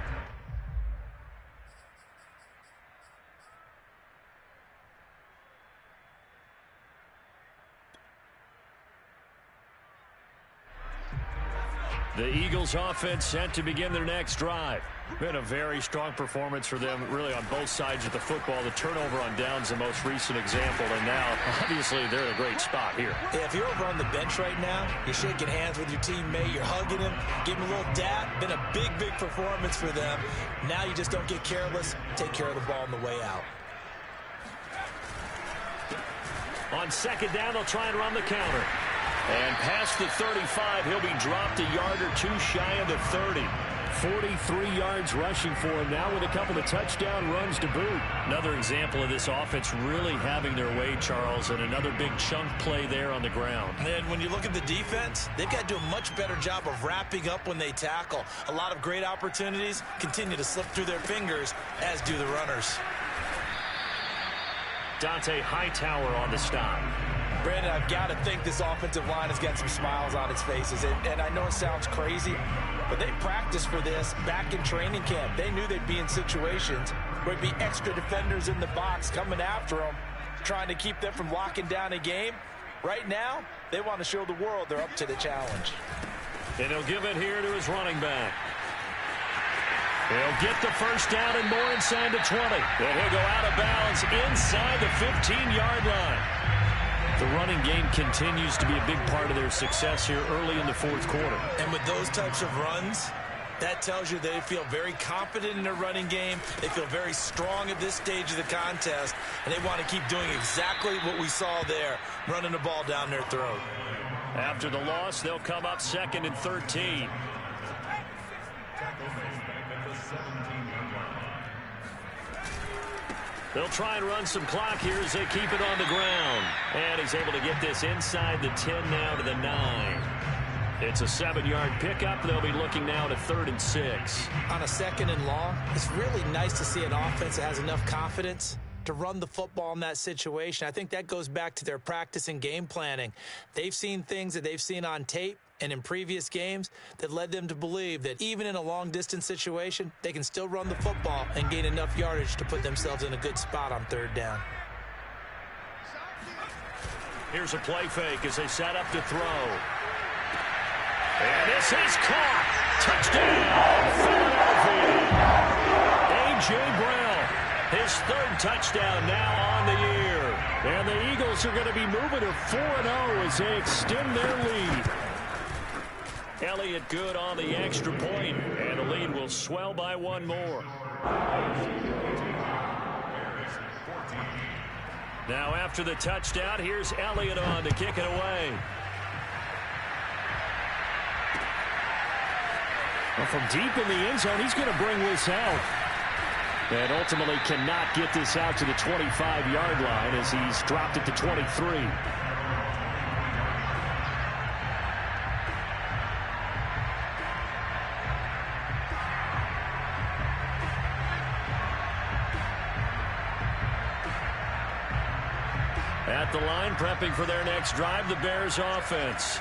The Eagles offense set to begin their next drive. Been a very strong performance for them, really, on both sides of the football. The turnover on downs, the most recent example, and now, obviously, they're in a great spot here. Yeah, if you're over on the bench right now, you're shaking hands with your teammate, you're hugging him, giving him a little dap. Been a big, big performance for them. Now you just don't get careless. Take care of the ball on the way out. On 2nd down, they'll try and run the counter. And past the 35, he'll be dropped a yard or two shy of the 30. 43 yards rushing for him now with a couple of touchdown runs to boot. Another example of this offense really having their way, Charles, and another big chunk play there on the ground. And when you look at the defense, they've got to do a much better job of wrapping up when they tackle. A lot of great opportunities continue to slip through their fingers, as do the runners. Dante Hightower on the stop. Brandon, I've got to think this offensive line has got some smiles on its faces. And I know it sounds crazy, but they practiced for this back in training camp. They knew they'd be in situations where there'd be extra defenders in the box coming after them, trying to keep them from locking down a game. Right now, they want to show the world they're up to the challenge. And he'll give it here to his running back. He'll get the first down and more inside the 20. And he'll go out of bounds inside the 15-yard line. The running game continues to be a big part of their success here early in the fourth quarter. And with those types of runs, that tells you they feel very confident in their running game. They feel very strong at this stage of the contest, and they want to keep doing exactly what we saw there, running the ball down their throat. After the loss, they'll come up 2nd and 13. They'll try and run some clock here as they keep it on the ground. And he's able to get this inside the 10 now to the 9. It's a 7-yard pickup. They'll be looking now to 3rd and 6. On a 2nd and long, it's really nice to see an offense that has enough confidence to run the football in that situation. I think that goes back to their practice and game planning. They've seen things that they've seen on tape and in previous games that led them to believe that even in a long-distance situation, they can still run the football and gain enough yardage to put themselves in a good spot on 3rd down. Here's a play fake as they set up to throw. And this is caught. Touchdown, Philadelphia. A.J. Brown, his 3rd touchdown now on the year. And the Eagles are going to be moving to 4-0 as they extend their lead. Elliott good on the extra point, and the lead will swell by 1 more. Now after the touchdown, here's Elliott on to kick it away. Well, from deep in the end zone, he's going to bring this out. And ultimately cannot get this out to the 25-yard line as he's dropped it to 23. At the line, prepping for their next drive, the Bears offense.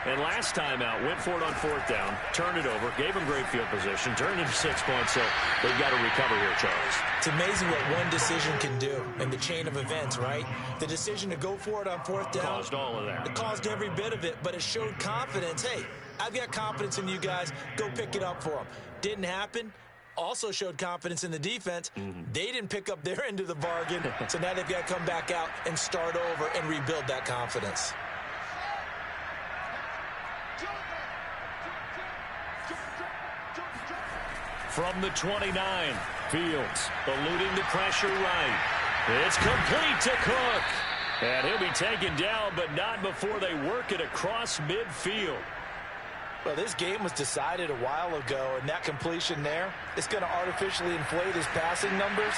And last time out, went for it on 4th down, turned it over, gave them great field position, turned into 6 points, so they've got to recover here, Charles. It's amazing what one decision can do in the chain of events, right? The decision to go for it on 4th down caused all of that. It caused every bit of it, but it showed confidence. Hey, I've got confidence in you guys. Go pick it up for them. Didn't happen. Also showed confidence in the defense. They didn't pick up their end of the bargain, so now they've got to come back out and start over and rebuild that confidence. From the 29, Fields eluding the pressure right. It's complete to Cook. And he'll be taken down, but not before they work it across midfield. Well, this game was decided a while ago, and that completion there is going to artificially inflate his passing numbers.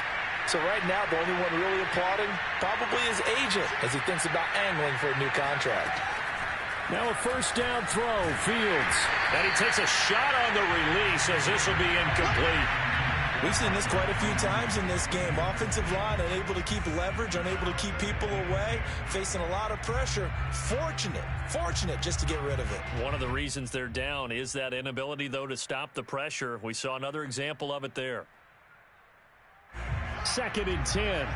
So right now, the only one really applauding probably his agent as he thinks about angling for a new contract. Now a 1st down throw, Fields. And he takes a shot on the release as this will be incomplete. We've seen this quite a few times in this game. Offensive line unable to keep leverage, unable to keep people away, facing a lot of pressure. Fortunate just to get rid of it. One of the reasons they're down is that inability, though, to stop the pressure. We saw another example of it there. 2nd and 10.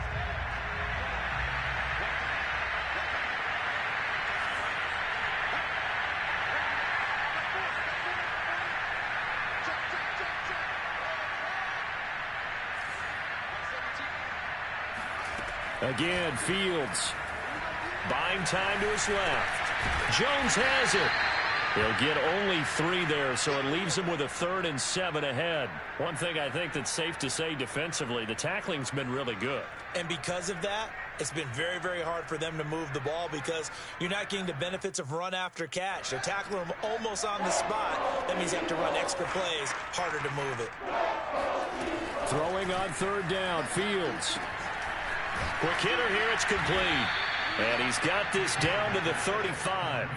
Again, Fields buying time to his left. Jones has it. He'll get only 3 there, so it leaves him with a 3rd and 7 ahead. One thing I think that's safe to say defensively, the tackling's been really good. And because of that, it's been very, very hard for them to move the ball because you're not getting the benefits of run after catch. They're tackling him almost on the spot. That means you have to run extra plays, harder to move it. Throwing on 3rd down, Fields. Quick hitter here, it's complete. And he's got this down to the 35.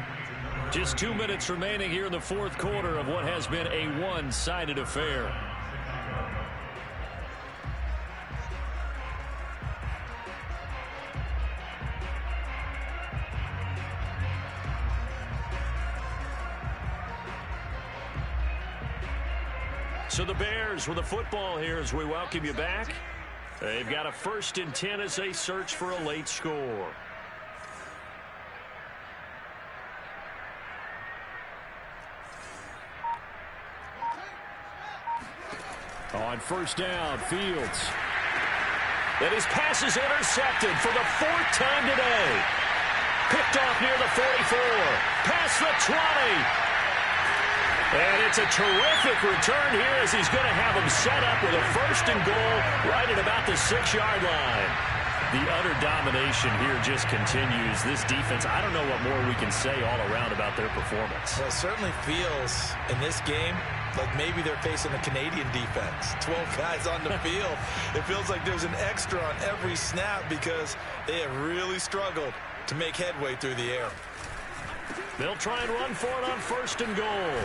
Just 2 minutes remaining here in the 4th quarter of what has been a one-sided affair. So the Bears with the football here as we welcome you back. They've got a 1st and 10 as they search for a late score. On 1st down, Fields. And his pass is intercepted for the 4th time today. Picked off near the 44. Past the 20. And it's a terrific return here as he's going to have him set up with a 1st and goal right at about the 6-yard line. The utter domination here just continues. This defense, I don't know what more we can say all around about their performance. Well, it certainly feels in this game like maybe they're facing a Canadian defense. 12 guys on the field. It feels like there's an extra on every snap because they have really struggled to make headway through the air. They'll try and run for it on 1st and goal.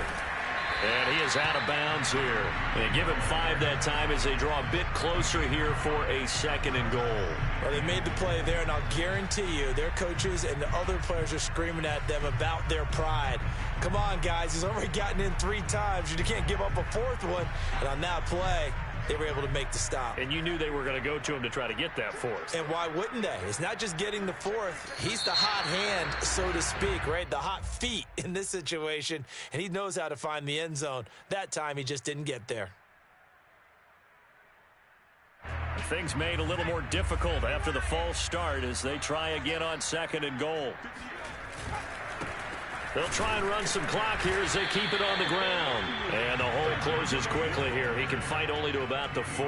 And he is out of bounds here. They give him 5 that time as they draw a bit closer here for a 2nd and goal. Well, they made the play there, and I'll guarantee you their coaches and the other players are screaming at them about their pride. Come on, guys. He's already gotten in 3 times. You can't give up a 4th one. And on that play, they were able to make the stop. And you knew they were going to go to him to try to get that 4th. And why wouldn't they? It's not just getting the 4th. He's the hot hand, so to speak, right? The hot feet in this situation. And he knows how to find the end zone. That time, he just didn't get there. Things made a little more difficult after the false start as they try again on 2nd and goal. They'll try and run some clock here as they keep it on the ground. And the hole closes quickly here. He can fight only to about the 4.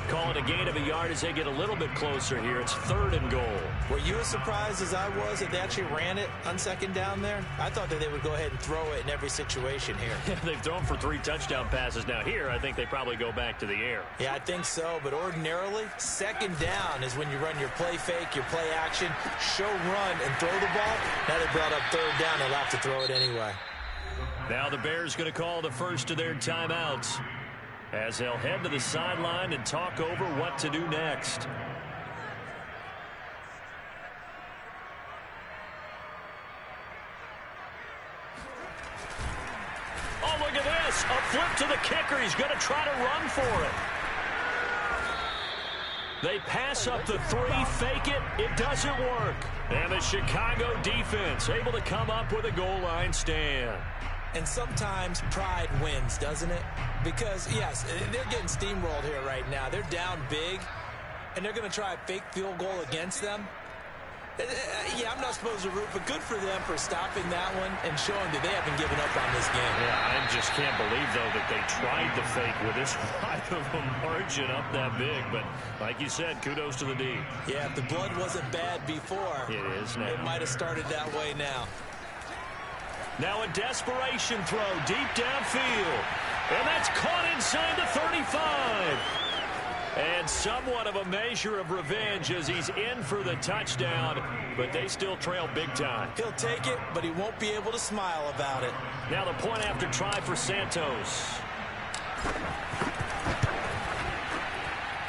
Call it a gain of a yard as they get a little bit closer here. It's 3rd and goal. Were you as surprised as I was that they actually ran it on 2nd down there? I thought that they would go ahead and throw it in every situation here. They've thrown for 3 touchdown passes. Now here, I think they probably go back to the air. Yeah, I think so. But ordinarily, 2nd down is when you run your play fake, your play action, show run, and throw the ball. Now they brought up 3rd down. They'll have to throw it anyway. Now the Bears going to call the first of their timeouts as they'll head to the sideline and talk over what to do next. Oh, look at this. A flip to the kicker. He's going to try to run for it. They pass up the 3, fake it. It doesn't work. And the Chicago defense able to come up with a goal line stand. And sometimes pride wins, doesn't it? Because, yes, they're getting steamrolled here right now. They're down big, and they're going to try a fake field goal against them. Yeah, I'm not supposed to root, but good for them for stopping that one and showing that they haven't given up on this game. Yeah, I just can't believe, though, that they tried the fake with this wide of a margin up that big. But like you said, kudos to the D. Yeah, if the blood wasn't bad before, it is now. It might have started that way now. Now a desperation throw deep downfield. And that's caught inside the 35. And somewhat of a measure of revenge as he's in for the touchdown. But they still trail big time. He'll take it, but he won't be able to smile about it. Now the point after try for Santos.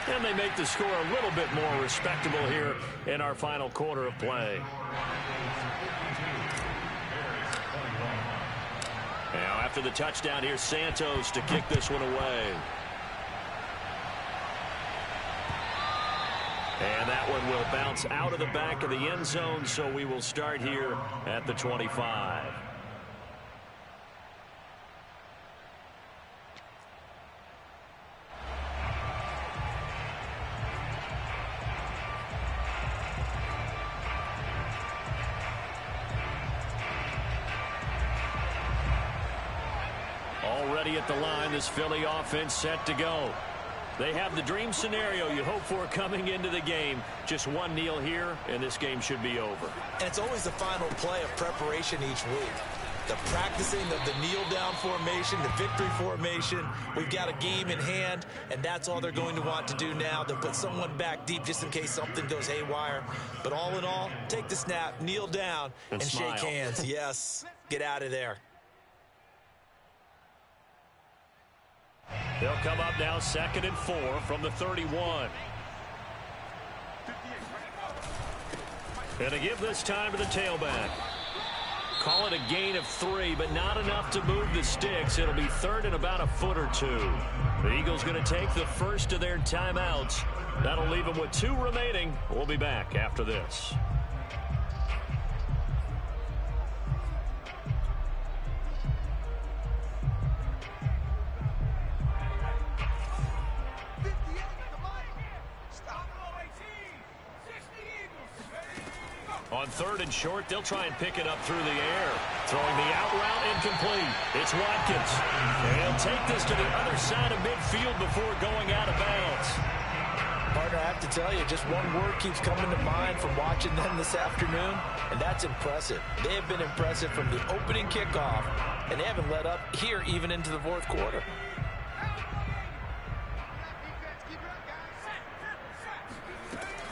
And they make the score a little bit more respectable here in our final quarter of play. Now after the touchdown, here's Santos to kick this one away. And that one will bounce out of the back of the end zone, so we will start here at the 25. Already at the line, this Philly offense set to go. They have the dream scenario you hope for coming into the game. Just one kneel here, and this game should be over. And it's always the final play of preparation each week. The practicing of the kneel-down formation, the victory formation. We've got a game in hand, and that's all they're going to want to do now. They'll put someone back deep just in case something goes haywire. But all in all, take the snap, kneel down, and shake hands. Yes, get out of there. They'll come up now 2nd and 4 from the 31. And to give this time to the tailback. Call it a gain of 3, but not enough to move the sticks. It'll be 3rd and about a foot or 2. The Eagles going to take the first of their timeouts. That'll leave them with 2 remaining. We'll be back after this. On 3rd and short, they'll try and pick it up through the air. Throwing the out route incomplete. It's Watkins. And he'll take this to the other side of midfield before going out of bounds. Partner, I have to tell you, just one word keeps coming to mind from watching them this afternoon, and that's impressive. They have been impressive from the opening kickoff, and they haven't let up here even into the 4th quarter.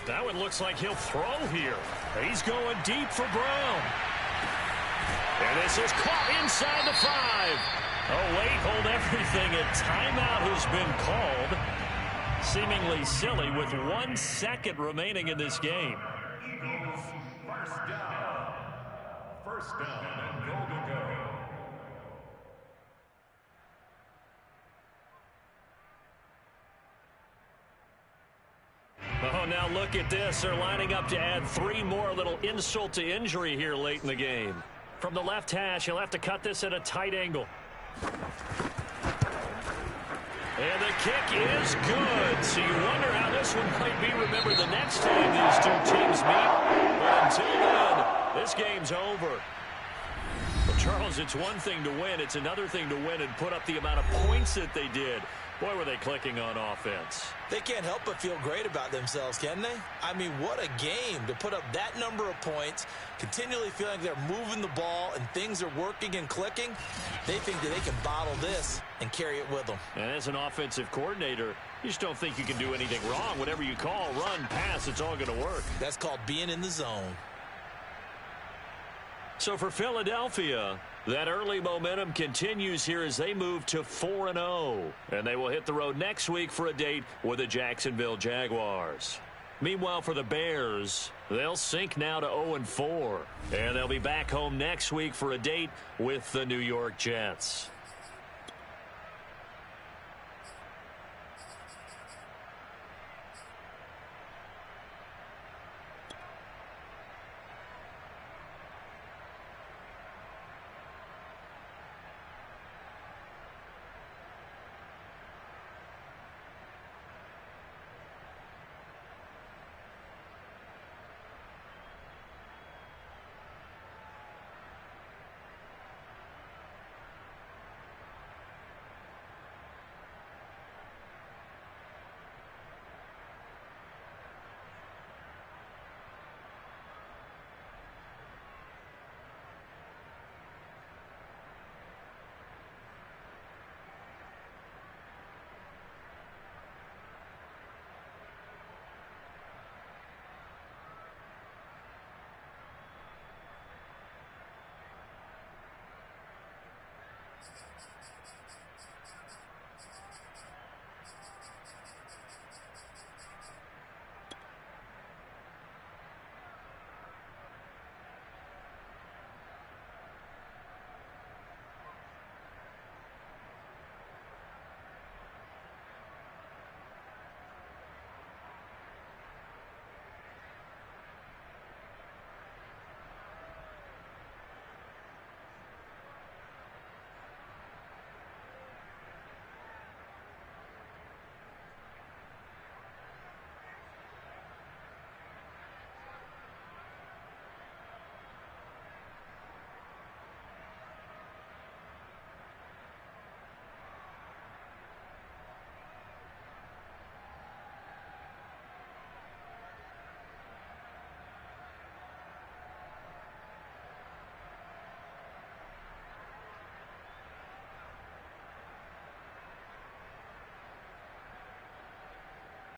That one looks like he'll throw here. He's going deep for Brown. And this is caught inside the 5. Oh, wait, hold everything. A timeout has been called. Seemingly silly with 1 second remaining in this game. Eagles, first down. First down and goal to go. Oh, now look at this. They're lining up to add 3 more, a little insult to injury here late in the game. From the left hash, he'll have to cut this at a tight angle. And the kick is good. So you wonder how this one might be remembered the next time these two teams meet. But until then, this game's over. Well, Charles, it's one thing to win. It's another thing to win and put up the amount of points that they did. Boy, were they clicking on offense. They can't help but feel great about themselves, can they? I mean, what a game to put up that number of points, continually feeling they're moving the ball and things are working and clicking. They think that they can bottle this and carry it with them. And as an offensive coordinator, you just don't think you can do anything wrong. Whatever you call, run, pass, it's all going to work. That's called being in the zone. So for Philadelphia, that early momentum continues here as they move to 4-0. And they will hit the road next week for a date with the Jacksonville Jaguars. Meanwhile, for the Bears, they'll sink now to 0-4. And they'll be back home next week for a date with the New York Jets.